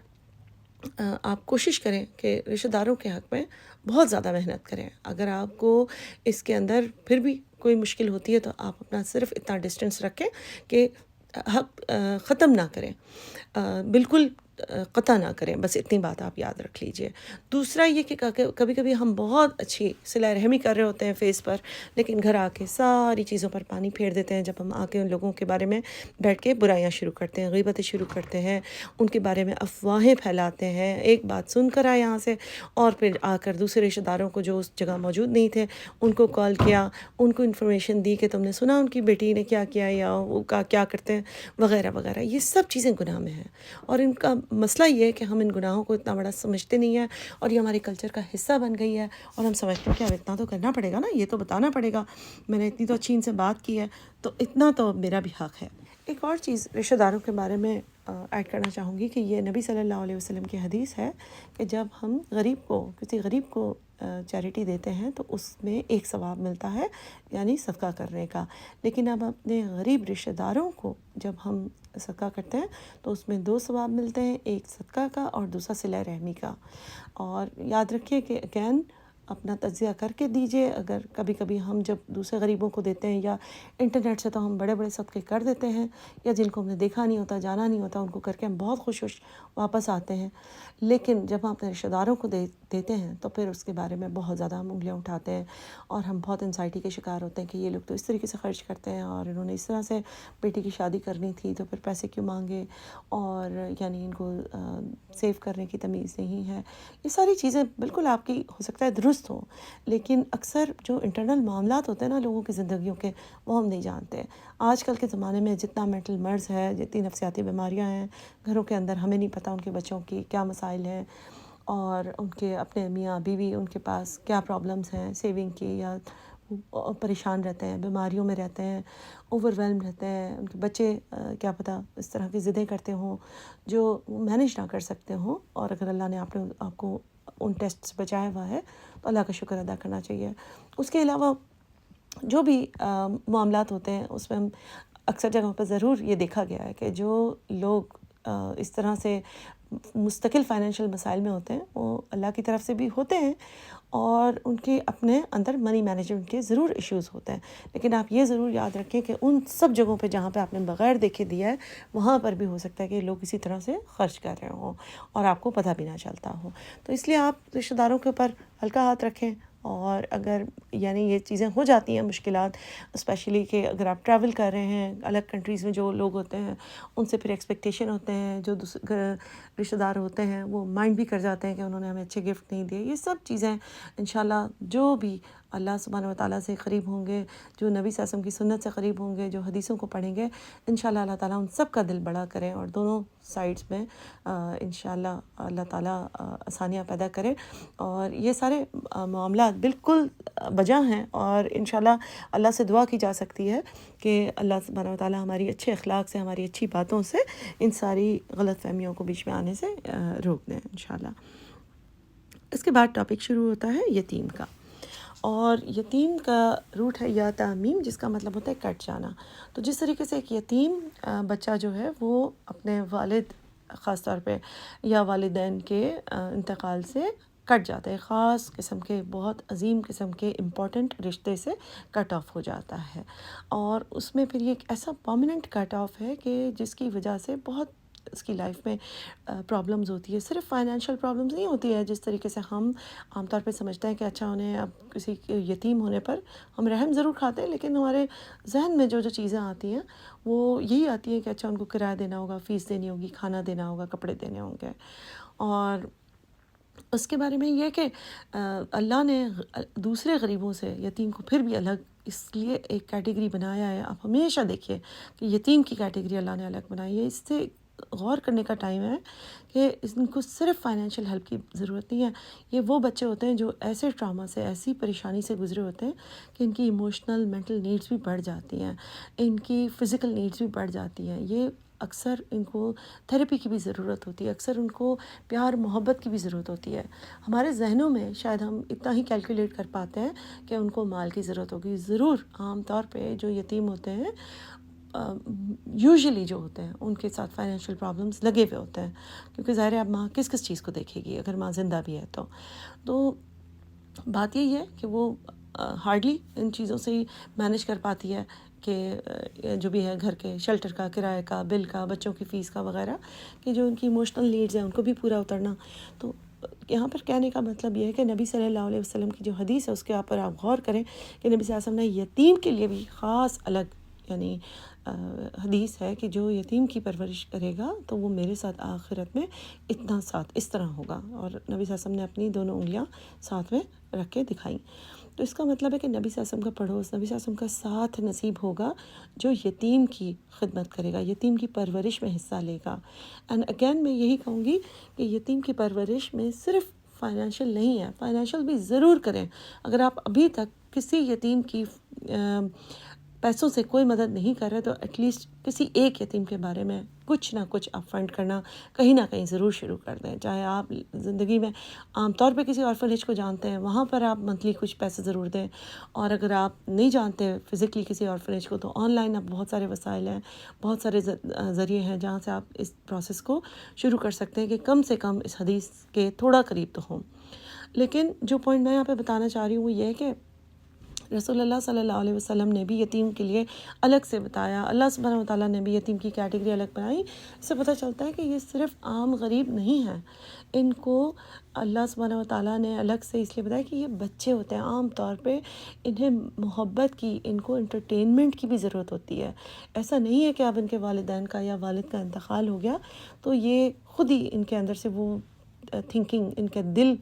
آپ کوشش کریں کہ رشتہ داروں کے حق میں بہت زیادہ محنت کریں۔ اگر آپ کو اس کے اندر پھر بھی کوئی مشکل ہوتی ہے تو آپ اپنا صرف اتنا ڈسٹنس رکھیں کہ حق ختم نہ کریں، بالکل قطع نہ کریں، بس اتنی بات آپ یاد رکھ لیجئے۔ دوسرا یہ کہ کبھی کبھی ہم بہت اچھی صلہ رحمی کر رہے ہوتے ہیں فیس پر، لیکن گھر آ کے ساری چیزوں پر پانی پھیر دیتے ہیں، جب ہم آ کے ان لوگوں کے بارے میں بیٹھ کے برائیاں شروع کرتے ہیں، غیبتیں شروع کرتے ہیں، ان کے بارے میں افواہیں پھیلاتے ہیں، ایک بات سن کر آئے یہاں سے اور پھر آ کر دوسرے رشتہ داروں کو جو اس جگہ موجود نہیں تھے ان کو کال کیا، ان کو انفارمیشن دی کہ تم نے سنا ان کی بیٹی نے کیا کیا یا وہ کیا کرتے ہیں وغیرہ وغیرہ۔ یہ سب چیزیں گناہ میں ہیں، اور ان کا مسئلہ یہ ہے کہ ہم ان گناہوں کو اتنا بڑا سمجھتے نہیں ہیں، اور یہ ہمارے کلچر کا حصہ بن گئی ہے، اور ہم سمجھتے ہیں کہ اب اتنا تو کرنا پڑے گا نا، یہ تو بتانا پڑے گا، میں نے اتنی تو اچھی ان سے بات کی ہے تو اتنا تو میرا بھی حق ہے۔ ایک اور چیز رشتہ داروں کے بارے میں ایڈ کرنا چاہوں گی کہ یہ نبی صلی اللہ علیہ وسلم کی حدیث ہے کہ جب ہم کسی غریب کو چیریٹی دیتے ہیں تو اس میں ایک ثواب ملتا ہے، یعنی صدقہ کرنے کا، لیکن اب اپنے غریب رشتہ داروں کو جب ہم صدقہ کرتے ہیں تو اس میں 2 ثواب ملتے ہیں، ایک صدقہ کا اور دوسرا صلہ رحمی کا۔ اور یاد رکھیے کہ اگین اپنا تجزیہ کر کے دیجئے، اگر کبھی کبھی ہم جب دوسرے غریبوں کو دیتے ہیں یا انٹرنیٹ سے تو ہم بڑے بڑے صدقے کر دیتے ہیں، یا جن کو ہم نے دیکھا نہیں ہوتا، جانا نہیں ہوتا، ان کو کر کے ہم بہت خوش واپس آتے ہیں، لیکن جب ہم اپنے رشتہ داروں کو دیتے ہیں تو پھر اس کے بارے میں بہت زیادہ ہم انگلیاں اٹھاتے ہیں، اور ہم بہت انزائٹی کے شکار ہوتے ہیں کہ یہ لوگ تو اس طریقے سے خرچ کرتے ہیں، اور انہوں نے اس طرح سے بیٹی کی شادی کرنی تھی تو پھر پیسے کیوں مانگے، اور یعنی ان کو سیو کرنے کی تمیز نہیں ہے۔ یہ ساری چیزیں بالکل آپ کی ہو سکتا ہے درست ہوں، لیکن اکثر جو انٹرنل معاملات ہوتے ہیں نا لوگوں کی زندگیوں کے، وہ ہم نہیں جانتے۔ آج کل کے زمانے میں جتنا مینٹل مرض ہے، جتنی نفسیاتی بیماریاں ہیں گھروں کے اندر، ہمیں نہیں پتہ ان کے بچوں کی کیا مسائل ہیں، اور ان کے اپنے میاں بیوی ان کے پاس کیا پرابلمز ہیں سیونگ کی، یا پریشان رہتے ہیں، بیماریوں میں رہتے ہیں، اوور ویلم رہتے ہیں، ان کے بچے کیا پتہ اس طرح کی ضدیں کرتے ہوں جو مینیج نہ کر سکتے ہوں، اور اگر اللہ نے آپ کو ان ٹیسٹ سے بچایا ہوا ہے تو اللہ کا شکر ادا کرنا چاہیے۔ اس کے علاوہ جو بھی معاملات ہوتے ہیں اس میں ہم اکثر جگہوں پر ضرور یہ دیکھا گیا ہے کہ جو لوگ اس طرح سے مستقل فائنینشیل مسائل میں ہوتے ہیں وہ اللہ کی طرف سے بھی ہوتے ہیں، اور ان کے اپنے اندر منی مینجمنٹ کے ضرور ایشوز ہوتے ہیں، لیکن آپ یہ ضرور یاد رکھیں کہ ان سب جگہوں پہ جہاں پہ آپ نے بغیر دیکھے دیا ہے وہاں پر بھی ہو سکتا ہے کہ لوگ اسی طرح سے خرچ کر رہے ہوں اور آپ کو پتہ بھی نہ چلتا ہو۔ تو اس لیے آپ رشتہ داروں کے اوپر ہلکا ہاتھ رکھیں، اور اگر یعنی یہ چیزیں ہو جاتی ہیں مشکلات، اسپیشلی کہ اگر آپ ٹریول کر رہے ہیں الگ کنٹریز میں، جو لوگ ہوتے ہیں ان سے پھر ایکسپیکٹیشن ہوتے ہیں، جو رشتہ دار ہوتے ہیں وہ مائنڈ بھی کر جاتے ہیں کہ انہوں نے ہمیں اچھے گفٹ نہیں دیے۔ یہ سب چیزیں انشاءاللہ جو بھی اللہ سبحانہ و تعالیٰ سے قریب ہوں گے، جو نبی صلی اللہ علیہ وسلم کی سنت سے قریب ہوں گے، جو حدیثوں کو پڑھیں گے، انشاءاللہ اللہ تعالیٰ ان سب کا دل بڑا کرے، اور دونوں سائڈز میں انشاءاللہ اللہ تعالیٰ آسانیاں پیدا کرے، اور یہ سارے معاملات بالکل بجا ہیں، اور انشاءاللہ اللہ سے دعا کی جا سکتی ہے کہ اللہ سبحانہ و تعالیٰ ہماری اچھے اخلاق سے، ہماری اچھی باتوں سے ان ساری غلط فہمیوں کو بیچ میں آنے سے روک دیں انشاءاللہ۔ اس کے بعد ٹاپک شروع ہوتا ہے یتیم کا، اور یتیم کا روٹ ہے یا تعمیم، جس کا مطلب ہوتا ہے کٹ جانا۔ تو جس طریقے سے ایک یتیم بچہ جو ہے وہ اپنے والد خاص طور پہ یا والدین کے انتقال سے کٹ جاتا ہے، خاص قسم کے بہت عظیم قسم کے امپورٹنٹ رشتے سے کٹ آف ہو جاتا ہے، اور اس میں پھر یہ ایک ایسا پرماننٹ کٹ آف ہے کہ جس کی وجہ سے بہت اس کی لائف میں پرابلمز ہوتی ہے۔ صرف فائنینشیل پرابلمز نہیں ہوتی ہے جس طریقے سے ہم عام طور پہ سمجھتے ہیں کہ اچھا انہیں اب کسی یتیم ہونے پر ہم رحم ضرور کھاتے ہیں، لیکن ہمارے ذہن میں جو چیزیں آتی ہیں وہ یہی آتی ہیں کہ اچھا ان کو کرایہ دینا ہوگا، فیس دینی ہوگی، کھانا دینا ہوگا، کپڑے دینے ہوں گے، اور اس کے بارے میں یہ کہ اللہ نے دوسرے غریبوں سے یتیم کو پھر بھی الگ اس لیے ایک کیٹیگری بنایا ہے. آپ ہمیشہ دیکھیے کہ یتیم کی کیٹیگری اللہ نے الگ بنائی ہے. اس سے غور کرنے کا ٹائم ہے کہ ان کو صرف فائنینشیل ہیلپ کی ضرورت نہیں ہے. یہ وہ بچے ہوتے ہیں جو ایسے ٹراما سے، ایسی پریشانی سے گزرے ہوتے ہیں کہ ان کی ایموشنل مینٹل نیڈس بھی بڑھ جاتی ہیں، ان کی فزیکل نیڈس بھی بڑھ جاتی ہیں. یہ اکثر ان کو تھیراپی کی بھی ضرورت ہوتی ہے، اکثر ان کو پیار محبت کی بھی ضرورت ہوتی ہے. ہمارے ذہنوں میں شاید ہم اتنا ہی کیلکولیٹ کر پاتے ہیں کہ ان کو مال کی ضرورت ہوگی. ضرور عام طور پہ جو یتیم ہوتے ہیں یوزلی جو ہوتے ہیں ان کے ساتھ فائنینشیل پرابلمس لگے ہوئے ہوتے ہیں، کیونکہ ظاہر ہے اب ماں کس کس چیز کو دیکھے گی اگر ماں زندہ بھی ہے. تو بات یہی ہے کہ وہ ہارڈلی ان چیزوں سے ہی مینیج کر پاتی ہے کہ جو بھی ہے گھر کے شیلٹر کا، کرائے کا، بل کا، بچوں کی فیس کا وغیرہ، کہ جو ان کی ایموشنل نیڈز ہیں ان کو بھی پورا اترنا. تو یہاں پر کہنے کا مطلب یہ ہے کہ نبی صلی اللہ علیہ وسلم کی جو حدیث ہے اس کے اوپر آپ غور کریں کہ نبی صلی اللہ علیہ وسلم نے یتیم کے لیے بھی خاص الگ یعنی حدیث ہے کہ جو یتیم کی پرورش کرے گا تو وہ میرے ساتھ آخرت میں اتنا ساتھ اس طرح ہوگا. اور نبی صلی اللہ علیہ وسلم نے اپنی دونوں انگلیاں ساتھ میں رکھ کے دکھائیں. تو اس کا مطلب ہے کہ نبی صلی اللہ علیہ وسلم کا پڑوس، نبی صلی اللہ علیہ وسلم کا ساتھ نصیب ہوگا جو یتیم کی خدمت کرے گا، یتیم کی پرورش میں حصہ لے گا. اینڈ اگین میں یہی کہوں گی کہ یتیم کی پرورش میں صرف فائنینشیل نہیں ہے، فائنینشیل بھی ضرور کریں. اگر آپ ابھی تک کسی یتیم کی پیسوں سے کوئی مدد نہیں کر رہے تو ایٹ لیسٹ کسی ایک یتیم کے بارے میں کچھ نہ کچھ آپ فنڈ کرنا کہیں نہ کہیں ضرور شروع کر دیں. چاہے آپ زندگی میں عام طور پہ کسی آرفنیج کو جانتے ہیں وہاں پر آپ منتھلی کچھ پیسے ضرور دیں، اور اگر آپ نہیں جانتے فزیکلی کسی آرفنیج کو تو آن لائن اب بہت سارے وسائل ہیں، بہت سارے ذریعے ہیں جہاں سے آپ اس پروسیس کو شروع کر سکتے ہیں کہ کم سے کم اس حدیث کے تھوڑا قریب تو ہوں. لیکن جو پوائنٹ میں یہاں پہ بتانا چاہ رہی ہوں وہ یہ ہے کہ رسول اللہ صلی اللہ علیہ وسلم نے بھی یتیم کے لیے الگ سے بتایا، اللہ سبحانہ و تعالیٰ نے بھی یتیم کی کیٹیگری الگ بنائی. اس سے پتہ چلتا ہے کہ یہ صرف عام غریب نہیں ہیں، ان کو اللہ سبحانہ و تعالیٰ نے الگ سے اس لیے بتایا کہ یہ بچے ہوتے ہیں. عام طور پہ انہیں محبت کی، ان کو انٹرٹینمنٹ کی بھی ضرورت ہوتی ہے. ایسا نہیں ہے کہ اب ان کے والدین کا یا والد کا انتقال ہو گیا تو یہ خود ہی ان کے اندر سے وہ تھنکنگ، ان کے دل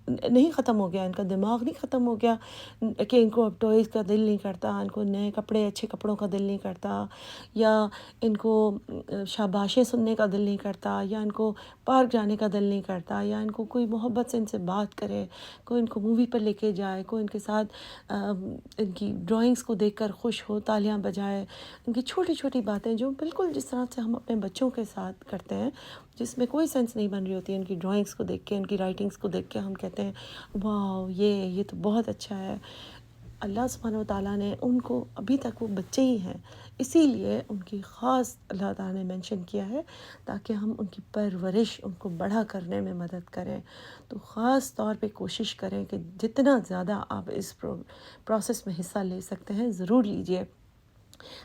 نہیں ختم ہو گیا، ان کا دماغ نہیں ختم ہو گیا کہ ان کو اب ٹوائز کا دل نہیں کرتا، ان کو نئے کپڑے، اچھے کپڑوں کا دل نہیں کرتا، یا ان کو شاباشیں سننے کا دل نہیں کرتا، یا ان کو پارک جانے کا دل نہیں کرتا، یا ان کو کوئی محبت سے ان سے بات کرے، کوئی ان کو مووی پر لے کے جائے، کوئی ان کے ساتھ ان کی ڈرائنگس کو دیکھ کر خوش ہو، تالیاں بجائے. ان کی چھوٹی چھوٹی باتیں جو بالکل جس طرح سے ہم اپنے بچوں کے ساتھ کرتے ہیں، جس میں کوئی سینس نہیں بن رہی ہوتی ہے، ان کی ڈرائنگس کو دیکھ کے، ان کی رائٹنگس کو دیکھ کے ہم کہتے ہیں واو یہ تو بہت اچھا ہے. اللہ سبحانہ و تعالیٰ نے ان کو ابھی تک وہ بچے ہی ہیں، اسی لیے ان کی خاص اللہ تعالیٰ نے مینشن کیا ہے تاکہ ہم ان کی پرورش، ان کو بڑا کرنے میں مدد کریں. تو خاص طور پہ کوشش کریں کہ جتنا زیادہ آپ اس پروسیس میں حصہ لے سکتے ہیں ضرور لیجئے.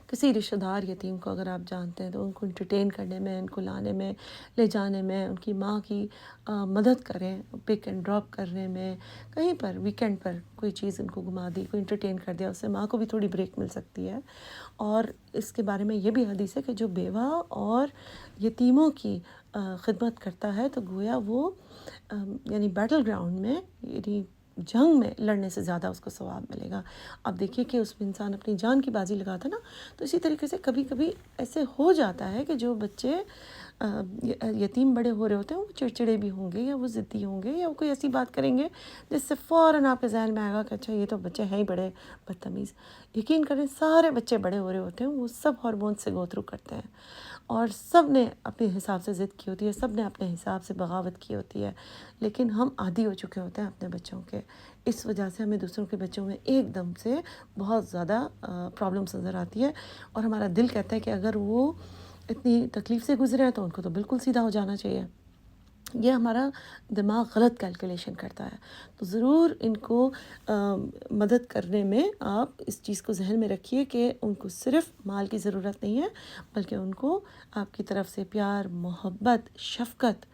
کسی رشتہ دار یتیم کو اگر آپ جانتے ہیں تو ان کو انٹرٹین کرنے میں، ان کو لانے میں، لے جانے میں، ان کی ماں کی مدد کریں، پک اینڈ ڈراپ کرنے میں. کہیں پر ویکینڈ پر کوئی چیز ان کو گھما دی، کوئی انٹرٹین کر دیا، اس سے ماں کو بھی تھوڑی بریک مل سکتی ہے. اور اس کے بارے میں یہ بھی حدیث ہے کہ جو بیوہ اور یتیموں کی خدمت کرتا ہے تو گویا وہ یعنی بیٹل گراؤنڈ میں، یعنی جنگ میں لڑنے سے زیادہ اس کو ثواب ملے گا. اب دیکھیے کہ اس میں انسان اپنی جان کی بازی لگاتا نا، تو اسی طریقے سے کبھی کبھی ایسے ہو جاتا ہے کہ جو بچے یتیم بڑے ہو رہے ہوتے ہیں وہ چڑچڑے بھی ہوں گے، یا وہ ضدی ہوں گے، یا وہ کوئی ایسی بات کریں گے جس سے فوراً آپ کے ذہن میں آئے گا کہ اچھا یہ تو بچے ہیں ہی بڑے بدتمیز. یقین کریں سارے بچے بڑے ہو رہے ہوتے ہیں، وہ سب ہارمون سے گو تھرو کرتے ہیں، اور سب نے اپنے حساب سے ضد کی ہوتی ہے، سب نے اپنے حساب سے بغاوت کی ہوتی ہے. لیکن ہم عادی ہو چکے ہوتے ہیں اپنے بچوں کے، اس وجہ سے ہمیں دوسروں کے بچوں میں ایک دم سے بہت زیادہ پرابلمس نظر آتی ہے، اور ہمارا دل کہتا ہے کہ اگر وہ اتنی تکلیف سے گزرے ہیں تو ان کو تو بالکل سیدھا ہو جانا چاہیے. یہ ہمارا دماغ غلط کیلکولیشن کرتا ہے. تو ضرور ان کو مدد کرنے میں آپ اس چیز کو ذہن میں رکھیے کہ ان کو صرف مال کی ضرورت نہیں ہے، بلکہ ان کو آپ کی طرف سے پیار، محبت، شفقت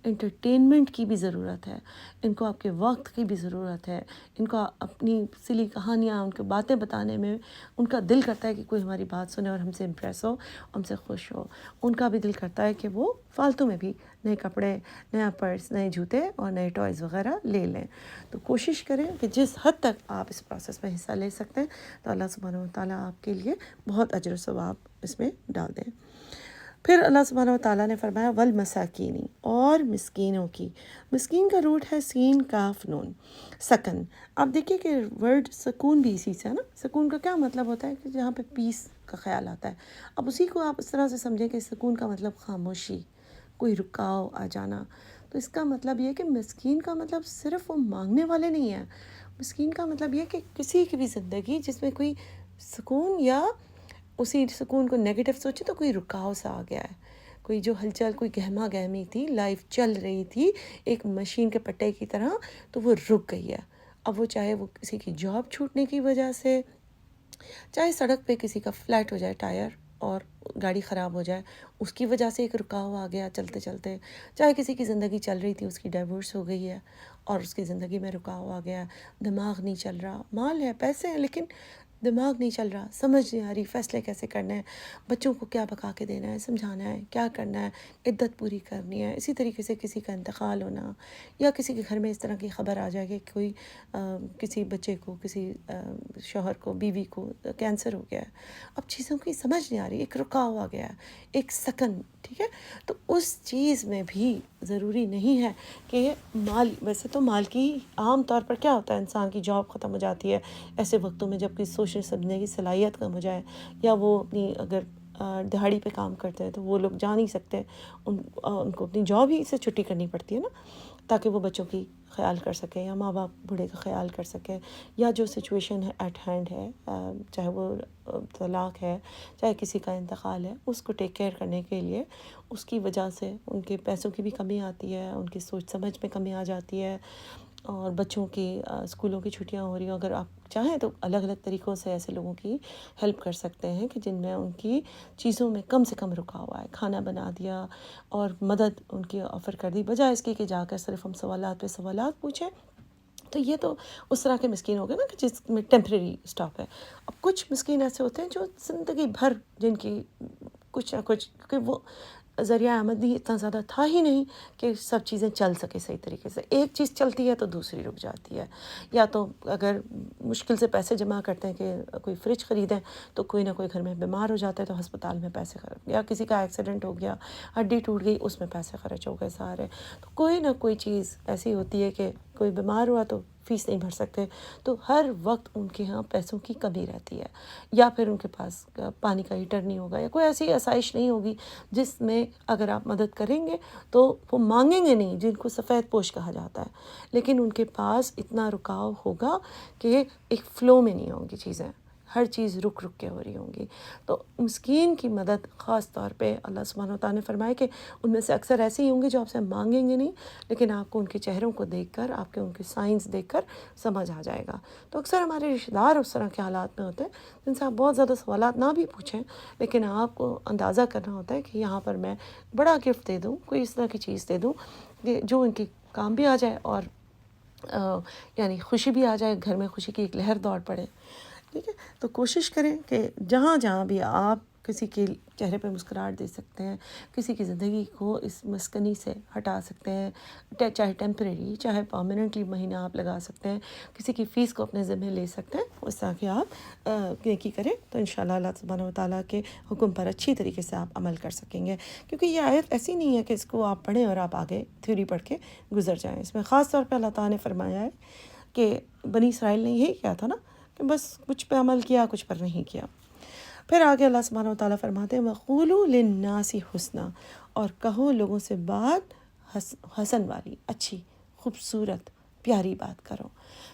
انٹرٹینمنٹ کی بھی ضرورت ہے، ان کو آپ کے وقت کی بھی ضرورت ہے، ان کو اپنی سلی کہانیاں، ان کو باتیں بتانے میں ان کا دل کرتا ہے کہ کوئی ہماری بات سنے اور ہم سے امپریس ہو، ہم سے خوش ہو۔ ان کا بھی دل کرتا ہے کہ وہ فالتو میں بھی نئے کپڑے، نیا پرس، نئے جوتے اور نئے ٹوائز وغیرہ لے لیں۔ تو کوشش کریں کہ جس حد تک آپ اس پروسیس میں حصہ لے سکتے ہیں تو اللہ سبحانہ وتعالیٰ آپ کے لیے بہت اجر و ثواب اس میں ڈال دیں۔ پھر اللہ سبحانہ وتعالیٰ نے فرمایا والمساکینی، اور مسکینوں کی۔ مسکین کا روٹ ہے سین کاف نون، سکن۔ آپ دیکھیے کہ ورڈ سکون بھی اسی سے ہے نا۔ سکون کا کیا مطلب ہوتا ہے کہ جہاں پہ پیس کا خیال آتا ہے۔ اب اسی کو آپ اس طرح سے سمجھیں کہ سکون کا مطلب خاموشی، کوئی رکاؤ آ جانا۔ تو اس کا مطلب یہ کہ مسکین کا مطلب صرف وہ مانگنے والے نہیں ہیں، مسکین کا مطلب یہ کہ کسی کی بھی زندگی جس میں کوئی سکون، یا اسی سکون کو نیگیٹو سوچے تو کوئی رکاؤ سا آ گیا ہے، کوئی جو ہلچل، کوئی گہما گہمی تھی، لائف چل رہی تھی ایک مشین کے پٹے کی طرح، تو وہ رک گئی ہے۔ اب وہ چاہے وہ کسی کی جاب چھوٹنے کی وجہ سے، چاہے سڑک پہ کسی کا فلیٹ ہو جائے ٹائر اور گاڑی خراب ہو جائے، اس کی وجہ سے ایک رکاو آ گیا چلتے چلتے، چاہے کسی کی زندگی چل رہی تھی، اس کی ڈائیورس ہو گئی ہے اور اس کی زندگی میں رکاو آ گیا، دماغ نہیں چل رہا، مال ہے، پیسے ہیں، لیکن دماغ نہیں چل رہا، سمجھ نہیں آ رہی فیصلے کیسے کرنے ہیں، بچوں کو کیا پکا کے دینا ہے، سمجھانا ہے، کیا کرنا ہے، عدت پوری کرنی ہے۔ اسی طریقے سے کسی کا انتقال ہونا، یا کسی کے گھر میں اس طرح کی خبر آ جائے کہ کوئی کسی بچے کو، کسی شوہر کو، بیوی کو کینسر ہو گیا ہے، اب چیزوں کی سمجھ نہیں آ رہی، ایک رکاو آ گیا ہے، ایک سکن، ٹھیک ہے۔ تو اس چیز میں بھی ضروری نہیں ہے کہ مال، ویسے تو مال کی عام طور پر کیا ہوتا ہے، انسان کی جاب ختم ہو جاتی ہے ایسے وقتوں میں جب کہ سوچنے سمجھنے کی صلاحیت کم ہو جائے، یا وہ اپنی اگر دہاڑی پہ کام کرتے ہیں تو وہ لوگ جا نہیں سکتے، ان کو اپنی جاب ہی سے چھٹی کرنی پڑتی ہے نا، تاکہ وہ بچوں کی خیال کر سکیں یا ماں باپ بوڑھے کا خیال کر سکیں، یا جو سچویشن ہے ایٹ ہینڈ ہے، چاہے وہ طلاق ہے، چاہے کسی کا انتقال ہے، اس کو ٹیک کیئر کرنے کے لیے اس کی وجہ سے ان کے پیسوں کی بھی کمی آتی ہے، ان کی سوچ سمجھ میں کمی آ جاتی ہے، اور بچوں کی اسکولوں کی چھٹیاں ہو رہی ہیں، اگر آپ چاہیں تو الگ الگ طریقوں سے ایسے لوگوں کی ہیلپ کر سکتے ہیں کہ جن میں ان کی چیزوں میں کم سے کم رکا ہوا ہے، کھانا بنا دیا اور مدد ان کی آفر کر دی، بجائے اس کی کہ جا کر صرف ہم سوالات پہ سوالات پوچھیں۔ تو یہ تو اس طرح کے مسکین ہو گئے نا کہ جس میں ٹیمپریری اسٹاپ ہے۔ اب کچھ مسکین ایسے ہوتے ہیں جو زندگی بھر، جن کی کچھ نہ کچھ، کہ وہ ذریعہ آمدنی اتنا زیادہ تھا ہی نہیں کہ سب چیزیں چل سکے صحیح طریقے سے، ایک چیز چلتی ہے تو دوسری رک جاتی ہے، یا تو اگر مشکل سے پیسے جمع کرتے ہیں کہ کوئی فریج خریدیں تو کوئی نہ کوئی گھر میں بیمار ہو جاتا ہے تو ہسپتال میں پیسے خرچ، یا کسی کا ایکسیڈنٹ ہو گیا، ہڈی ٹوٹ گئی، اس میں پیسے خرچ ہو گئے سارے، تو کوئی نہ کوئی چیز ایسی ہوتی ہے کہ کوئی بیمار ہوا تو فیس نہیں بھر سکتے، تو ہر وقت ان کے ہاں پیسوں کی کمی رہتی ہے، یا پھر ان کے پاس پانی کا ہیٹر نہیں ہوگا، یا کوئی ایسی آسائش نہیں ہوگی جس میں اگر آپ مدد کریں گے تو وہ مانگیں گے نہیں، جن کو سفید پوش کہا جاتا ہے، لیکن ان کے پاس اتنا رکاو ہوگا کہ ایک فلو میں نہیں ہوں گی چیزیں، ہر چیز رک رک کے ہو رہی ہوں گی۔ تو مسکین کی مدد خاص طور پہ اللہ سبحانہ وتعالیٰ نے فرمایا کہ ان میں سے اکثر ایسے ہی ہوں گے جو آپ سے مانگیں گے نہیں، لیکن آپ کو ان کے چہروں کو دیکھ کر، آپ کے ان کے سائنس دیکھ کر سمجھ آ جائے گا۔ تو اکثر ہمارے رشتہ دار اس طرح کے حالات میں ہوتے ہیں جن سے آپ بہت زیادہ سوالات نہ بھی پوچھیں، لیکن آپ کو اندازہ کرنا ہوتا ہے کہ یہاں پر میں بڑا گفٹ دے دوں، کوئی اس طرح کی چیز دے دوں کہ جو ان کے کام بھی آ جائے، اور یعنی خوشی بھی آ جائے، گھر میں خوشی کی ایک لہر دوڑ پڑے، ٹھیک ہے۔ تو کوشش کریں کہ جہاں جہاں بھی آپ کسی کے چہرے پہ مسکراہٹ دے سکتے ہیں، کسی کی زندگی کو اس مسکنی سے ہٹا سکتے ہیں، چاہے ٹیمپریری چاہے پرماننٹلی مہینہ آپ لگا سکتے ہیں، کسی کی فیس کو اپنے ذمہ لے سکتے ہیں، اس طرح کہ آپ نیکی کریں تو انشاءاللہ اللہ سبحانہ وتعالیٰ کے حکم پر اچھی طریقے سے آپ عمل کر سکیں گے، کیونکہ یہ آیت ایسی نہیں ہے کہ اس کو آپ پڑھیں اور آپ آگے تھیوری پڑھ کے گزر جائیں۔ اس میں خاص طور پہ اللہ تعالیٰ نے فرمایا ہے کہ بنی اسرائیل نے یہی کیا تھا نا، کہ بس کچھ پہ عمل کیا، کچھ پر نہیں کیا۔ پھر آگے اللہ سبحانہ وتعالیٰ فرماتے ہیں وَقُولُوا لِلنَّاسِ حُسْنًا، اور کہو لوگوں سے بات حسن والی، اچھی، خوبصورت، پیاری بات کرو،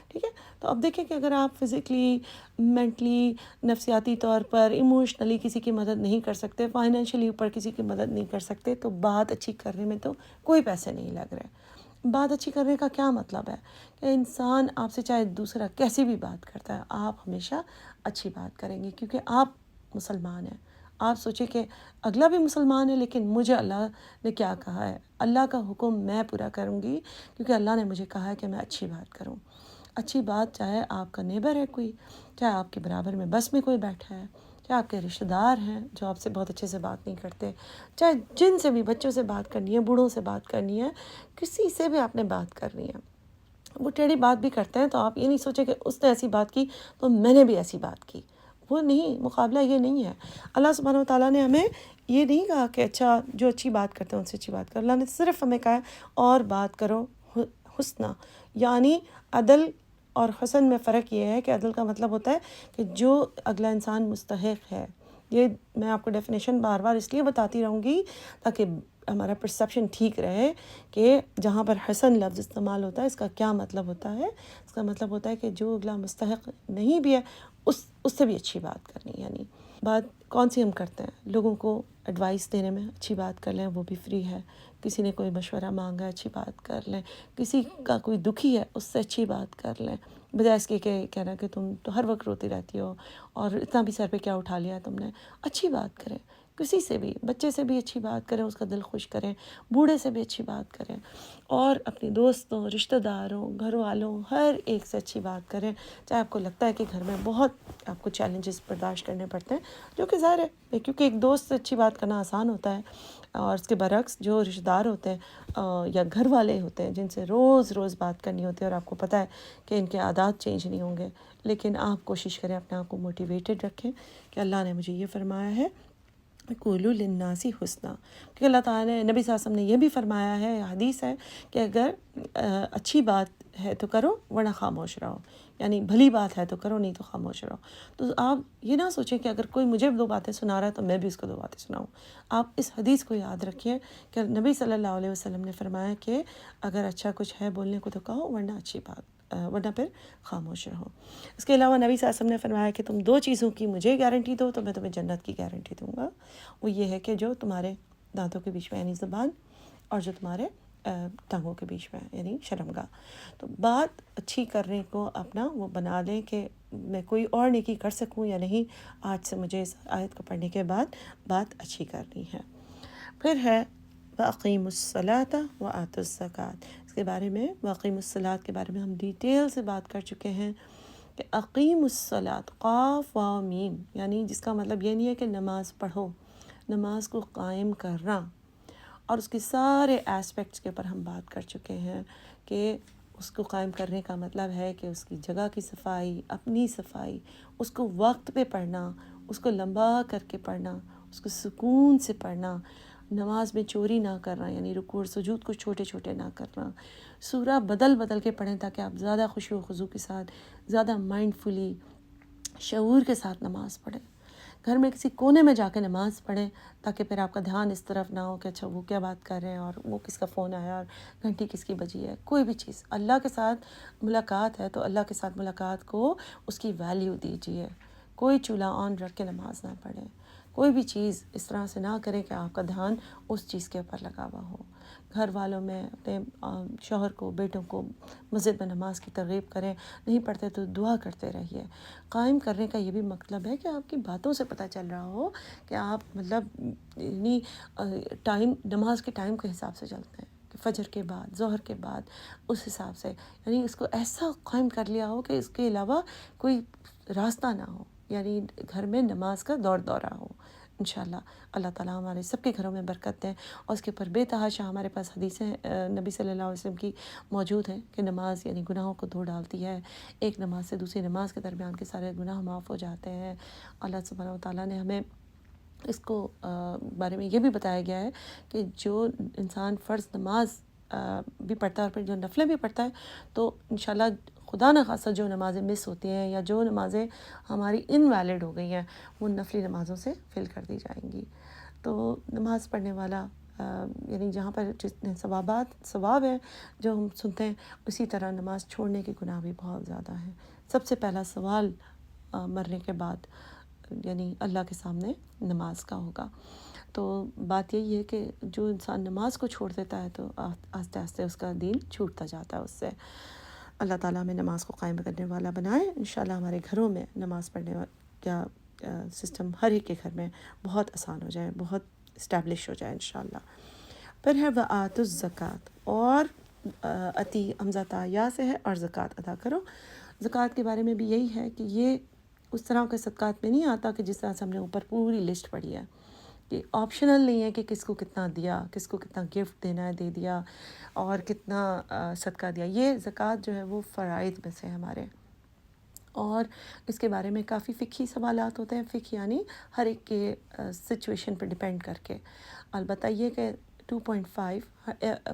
ٹھیک ہے۔ تو اب دیکھیں کہ اگر آپ فزیکلی، مینٹلی، نفسیاتی طور پر، ایموشنلی کسی کی مدد نہیں کر سکتے، فائنینشلی اوپر کسی کی مدد نہیں کر سکتے، تو بات اچھی کرنے میں تو کوئی پیسے نہیں لگ رہے۔ بات اچھی کرنے کا کیا مطلب ہے کہ انسان آپ سے چاہے دوسرا کیسی بھی بات کرتا ہے، آپ ہمیشہ اچھی بات کریں گے، کیونکہ آپ مسلمان ہیں، آپ سوچیں کہ اگلا بھی مسلمان ہے لیکن مجھے اللہ نے کیا کہا ہے، اللہ کا حکم میں پورا کروں گی، کیونکہ اللہ نے مجھے کہا ہے کہ میں اچھی بات کروں۔ اچھی بات چاہے آپ کا نیبر ہے کوئی، چاہے آپ کے برابر میں بس میں کوئی بیٹھا ہے، چاہے آپ کے رشتہ دار ہیں جو آپ سے بہت اچھے سے بات نہیں کرتے، چاہے جن سے بھی، بچوں سے بات کرنی ہے، بوڑھوں سے بات کرنی ہے، کسی سے بھی آپ نے بات کرنی ہے، وہ ٹیڑھی بات بھی کرتے ہیں تو آپ یہ نہیں سوچیں کہ اس نے ایسی بات کی تو میں نے بھی ایسی بات کی، وہ نہیں، مقابلہ یہ نہیں ہے۔ اللہ سبحانہ و تعالیٰ نے ہمیں یہ نہیں کہا کہ اچھا جو اچھی بات کرتے ہیں ان سے اچھی بات کرو، اللہ نے صرف ہمیں کہا ہے اور بات کرو حسنہ، یعنی عدل اور حسن میں فرق یہ ہے کہ عدل کا مطلب ہوتا ہے کہ جو اگلا انسان مستحق ہے، یہ میں آپ کو ڈیفینیشن بار بار اس لیے بتاتی رہوں گی تاکہ ہمارا پرسیپشن ٹھیک رہے کہ جہاں پر حسن لفظ استعمال ہوتا ہے اس کا کیا مطلب ہوتا ہے۔ اس کا مطلب ہوتا ہے کہ جو اگلا مستحق نہیں بھی ہے اس سے بھی اچھی بات کرنی، یعنی بات کون سی ہم کرتے ہیں، لوگوں کو ایڈوائس دینے میں اچھی بات کر لیں، وہ بھی فری ہے، کسی نے کوئی مشورہ مانگا ہے اچھی بات کر لیں، کسی کا کوئی دکھی ہے اس سے اچھی بات کر لیں، بجائے اس کے کہ کہنا کہ تم تو ہر وقت روتی رہتی ہو اور اتنا بھی سر پہ کیا اٹھا لیا تم نے۔ اچھی بات کریں، کسی سے بھی، بچے سے بھی اچھی بات کریں، اس کا دل خوش کریں، بوڑھے سے بھی اچھی بات کریں، اور اپنے دوستوں، رشتہ داروں، گھر والوں، ہر ایک سے اچھی بات کریں، چاہے آپ کو لگتا ہے کہ گھر میں بہت آپ کو چیلنجز برداشت کرنے پڑتے ہیں، جو کہ ظاہر ہے کیونکہ ایک دوست سے اچھی بات کرنا آسان ہوتا ہے، اور اس کے برعکس جو رشتہ دار ہوتے ہیں یا گھر والے ہوتے ہیں جن سے روز روز بات کرنی ہوتی ہے اور آپ کو پتہ ہے کہ ان کے عادات چینج نہیں ہوں گے، لیکن آپ کوشش کریں اپنے آپ کو موٹیویٹڈ رکھیں کہ اللہ نے مجھے یہ فرمایا ہے قولوا للناس حسنا، کیونکہ اللہ تعالیٰ نے، نبی صلی اللہ علیہ وسلم نے یہ بھی فرمایا ہے، حدیث ہے کہ اگر اچھی بات ہے تو کرو ورنہ خاموش رہو، یعنی بھلی بات ہے تو کرو نہیں تو خاموش رہو۔ تو آپ یہ نہ سوچیں کہ اگر کوئی مجھے 2 باتیں سنا رہا ہے تو میں بھی اس کو 2 باتیں سناؤں۔ آپ اس حدیث کو یاد رکھیے کہ نبی صلی اللہ علیہ وسلم نے فرمایا کہ اگر اچھا کچھ ہے بولنے کو تو کہو ورنہ اچھی بات ورنہ پھر خاموش رہو۔ اس کے علاوہ نبی صلی اللہ علیہ وسلم نے فرمایا کہ تم 2 چیزوں کی مجھے گارنٹی دو تو میں تمہیں جنت کی گارنٹی دوں گا، وہ یہ ہے کہ جو تمہارے دانتوں کے بیچ میں یعنی زبان، اور جو تمہارے ٹانگوں کے بیچ میں یعنی شرمگاہ۔ تو بات اچھی کرنے کو اپنا وہ بنا لیں کہ میں کوئی اور نیکی کر سکوں یا نہیں، آج سے مجھے اس آیت کو پڑھنے کے بعد بات اچھی کرنی ہے۔ پھر ہے وَأَقِیمُوا الصَّلَاةَ وَآتُوا الزَّکَاةَ، اس کے بارے میں، وَأَقِیمُوا الصَّلَاةَ کے بارے میں ہم ڈیٹیل سے بات کر چکے ہیں کہ اقیم الصلاۃ، قاف واو میم، یعنی جس کا مطلب یہ نہیں ہے کہ نماز پڑھو، نماز کو قائم کرنا، اور اس کے سارے ایسپیکٹس کے اوپر ہم بات کر چکے ہیں کہ اس کو قائم کرنے کا مطلب ہے کہ اس کی جگہ کی صفائی، اپنی صفائی، اس کو وقت پہ پڑھنا، اس کو لمبا کر کے پڑھنا، اس کو سکون سے پڑھنا، نماز میں چوری نہ کرنا، یعنی رکوع اور سجود کو چھوٹے چھوٹے نہ کرنا، سورہ بدل بدل کے پڑھیں تاکہ آپ زیادہ خشوع و خضوع کے ساتھ، زیادہ مائنڈ فلی، شعور کے ساتھ نماز پڑھیں۔ گھر میں کسی کونے میں جا کے نماز پڑھیں تاکہ پھر آپ کا دھیان اس طرف نہ ہو کہ اچھا وہ کیا بات کر رہے ہیں اور وہ کس کا فون آیا اور گھنٹی کس کی بجی ہے۔ کوئی بھی چیز، اللہ کے ساتھ ملاقات ہے تو اللہ کے ساتھ ملاقات کو اس کی ویلیو دیجیے۔ کوئی چولہا آن رکھ کے نماز نہ پڑھیں، کوئی بھی چیز اس طرح سے نہ کریں کہ آپ کا دھیان اس چیز کے اوپر لگا ہوا ہو۔ گھر والوں میں اپنے شوہر کو، بیٹوں کو مسجد میں نماز کی ترغیب کریں، نہیں پڑھتے تو دعا کرتے رہیے۔ قائم کرنے کا یہ بھی مطلب ہے کہ آپ کی باتوں سے پتہ چل رہا ہو کہ آپ مطلب یعنی ٹائم، نماز کے ٹائم کے حساب سے چلتے ہیں کہ فجر کے بعد، ظہر کے بعد، اس حساب سے، یعنی اس کو ایسا قائم کر لیا ہو کہ اس کے علاوہ کوئی راستہ نہ ہو، یعنی گھر میں نماز کا دور دورہ ہو۔ انشاءاللہ اللہ تعالیٰ ہمارے سب کے گھروں میں برکت دیں، اور اس کے اوپر بے تحاشا ہمارے پاس حدیثیں نبی صلی اللہ علیہ وسلم کی موجود ہیں کہ نماز یعنی گناہوں کو دھو ڈالتی ہے، ایک نماز سے دوسری نماز کے درمیان کے سارے گناہ معاف ہو جاتے ہیں۔ اللہ سبحانہ و تعالیٰ نے ہمیں اس کو بارے میں یہ بھی بتایا گیا ہے کہ جو انسان فرض نماز بھی پڑھتا ہے اور پھر جو نفلیں بھی پڑھتا ہے تو انشاءاللہ خدا نہ خواستہ جو نمازیں مس ہوتی ہیں یا جو نمازیں ہماری انویلڈ ہو گئی ہیں وہ نفلی نمازوں سے فل کر دی جائیں گی۔ تو نماز پڑھنے والا یعنی جہاں پر جتنے ثواب ہیں جو ہم سنتے ہیں، اسی طرح نماز چھوڑنے کے گناہ بھی بہت زیادہ ہیں۔ سب سے پہلا سوال مرنے کے بعد یعنی اللہ کے سامنے نماز کا ہوگا۔ تو بات یہی ہے کہ جو انسان نماز کو چھوڑ دیتا ہے تو آہستہ آہستہ اس کا دین چھوٹتا جاتا ہے اس سے۔ اللہ تعالیٰ ہمیں نماز کو قائم کرنے والا بنائے۔ انشاءاللہ ہمارے گھروں میں نماز پڑھنے کا سسٹم ہر ایک کے گھر میں بہت آسان ہو جائے، بہت اسٹیبلش ہو جائے انشاءاللہ۔ پھر ہے وآتوا الزکوٰۃ، اور عطی حمزہ تا یا سے ہے، اور زکوٰۃ ادا کرو۔ زکوٰۃ کے بارے میں بھی یہی ہے کہ یہ اس طرح کے صدقات میں نہیں آتا کہ جس طرح سے ہم نے اوپر پوری لسٹ پڑھی ہے، کہ آپشنل نہیں ہے کہ کس کو کتنا دیا، کس کو کتنا گفٹ دینا ہے دے دیا، اور کتنا صدقہ دیا۔ یہ زکوٰۃ جو ہے وہ فرائض میں سے ہمارے، اور اس کے بارے میں کافی فقہی سوالات ہوتے ہیں۔ فقہ یعنی ہر ایک کے سچویشن پہ ڈیپینڈ کر کے۔ البتہ یہ کہ 2.5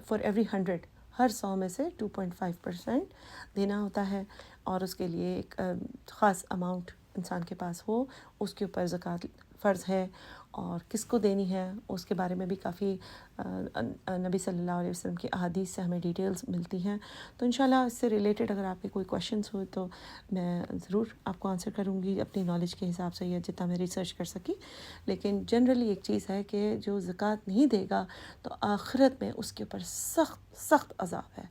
فار ایوری 100، ہر 100 میں سے 2.5% دینا ہوتا ہے، اور اس کے لیے ایک خاص اماؤنٹ انسان کے پاس ہو، اس کے اوپر زکوٰۃ فرض ہے۔ اور کس کو دینی ہے اس کے بارے میں بھی کافی نبی صلی اللہ علیہ وسلم کی احادیث سے ہمیں ڈیٹیلز ملتی ہیں۔ تو انشاءاللہ اس سے ریلیٹڈ اگر آپ کے کوئی کویشچنس ہوئے تو میں ضرور آپ کو آنسر کروں گی اپنی نالج کے حساب سے، یا جتنا میں ریسرچ کر سکی۔ لیکن جنرلی ایک چیز ہے کہ جو زکوٰۃ نہیں دے گا تو آخرت میں اس کے اوپر سخت سخت عذاب ہے،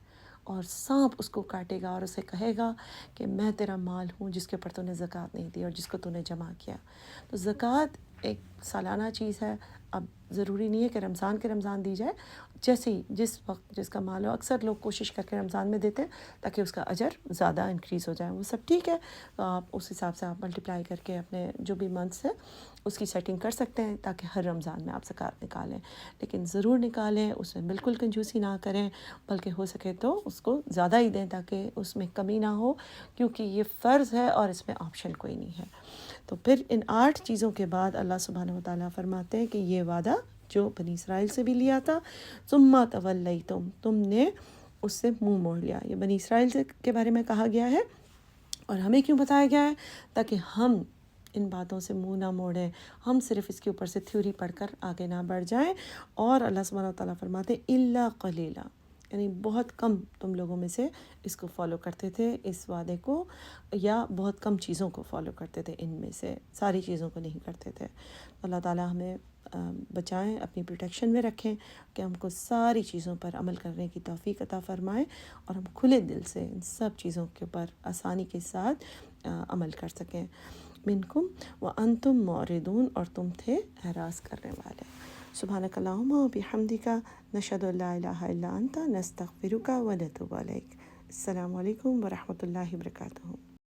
اور سانپ اس کو کاٹے گا اور اسے کہے گا کہ میں تیرا مال ہوں جس کے اوپر تو نے زکوٰۃ نہیں دی اور جس کو تو نے جمع کیا۔ تو زکوٰۃ ایک سالانہ چیز ہے، اب ضروری نہیں ہے کہ رمضان کے رمضان دی جائے، جیسے ہی جس وقت جس کا مال ہو۔ اکثر لوگ کوشش کر کے رمضان میں دیتے ہیں تاکہ اس کا اجر زیادہ انکریز ہو جائے، وہ سب ٹھیک ہے، تو آپ اس حساب سے آپ ملٹیپلائی کر کے اپنے جو بھی منتھس ہے اس کی سیٹنگ کر سکتے ہیں تاکہ ہر رمضان میں آپ زکوٰۃ نکالیں۔ لیکن ضرور نکالیں، اس میں بالکل کنجوسی نہ کریں، بلکہ ہو سکے تو اس کو زیادہ ہی دیں تاکہ اس میں کمی نہ ہو، کیونکہ یہ فرض ہے اور اس میں آپشن کوئی نہیں ہے۔ تو پھر ان 8 چیزوں کے بعد اللہ سبحانہ و تعالیٰ فرماتے ہیں کہ یہ وعدہ جو بنی اسرائیل سے بھی لیا تھا، ثم تولیتم، تم نے اس سے منہ موڑ لیا۔ یہ بنی اسرائیل سے کے بارے میں کہا گیا ہے، اور ہمیں کیوں بتایا گیا ہے؟ تاکہ ہم ان باتوں سے منہ نہ موڑیں، ہم صرف اس کے اوپر سے تھیوری پڑھ کر آگے نہ بڑھ جائیں۔ اور اللہ سبحانہ و تعالیٰ فرماتے ہیں الا قلیلا، یعنی بہت کم تم لوگوں میں سے اس کو فالو کرتے تھے، اس وعدے کو، یا بہت کم چیزوں کو فالو کرتے تھے، ان میں سے ساری چیزوں کو نہیں کرتے تھے۔ اللہ تعالیٰ ہمیں بچائیں، اپنی پروٹیکشن میں رکھیں، کہ ہم کو ساری چیزوں پر عمل کرنے کی توفیق عطا فرمائیں، اور ہم کھلے دل سے ان سب چیزوں کے اوپر آسانی کے ساتھ عمل کر سکیں۔ منکم وانتم معرضون، اور تم تھے اعراض کرنے والے۔ سبحانک اللہم و بحمدک، نشہد ان لا الہ الا انت، نستغفرک و نتوب الیک۔ السلام علیکم ورحمۃ اللہ وبرکاتہ۔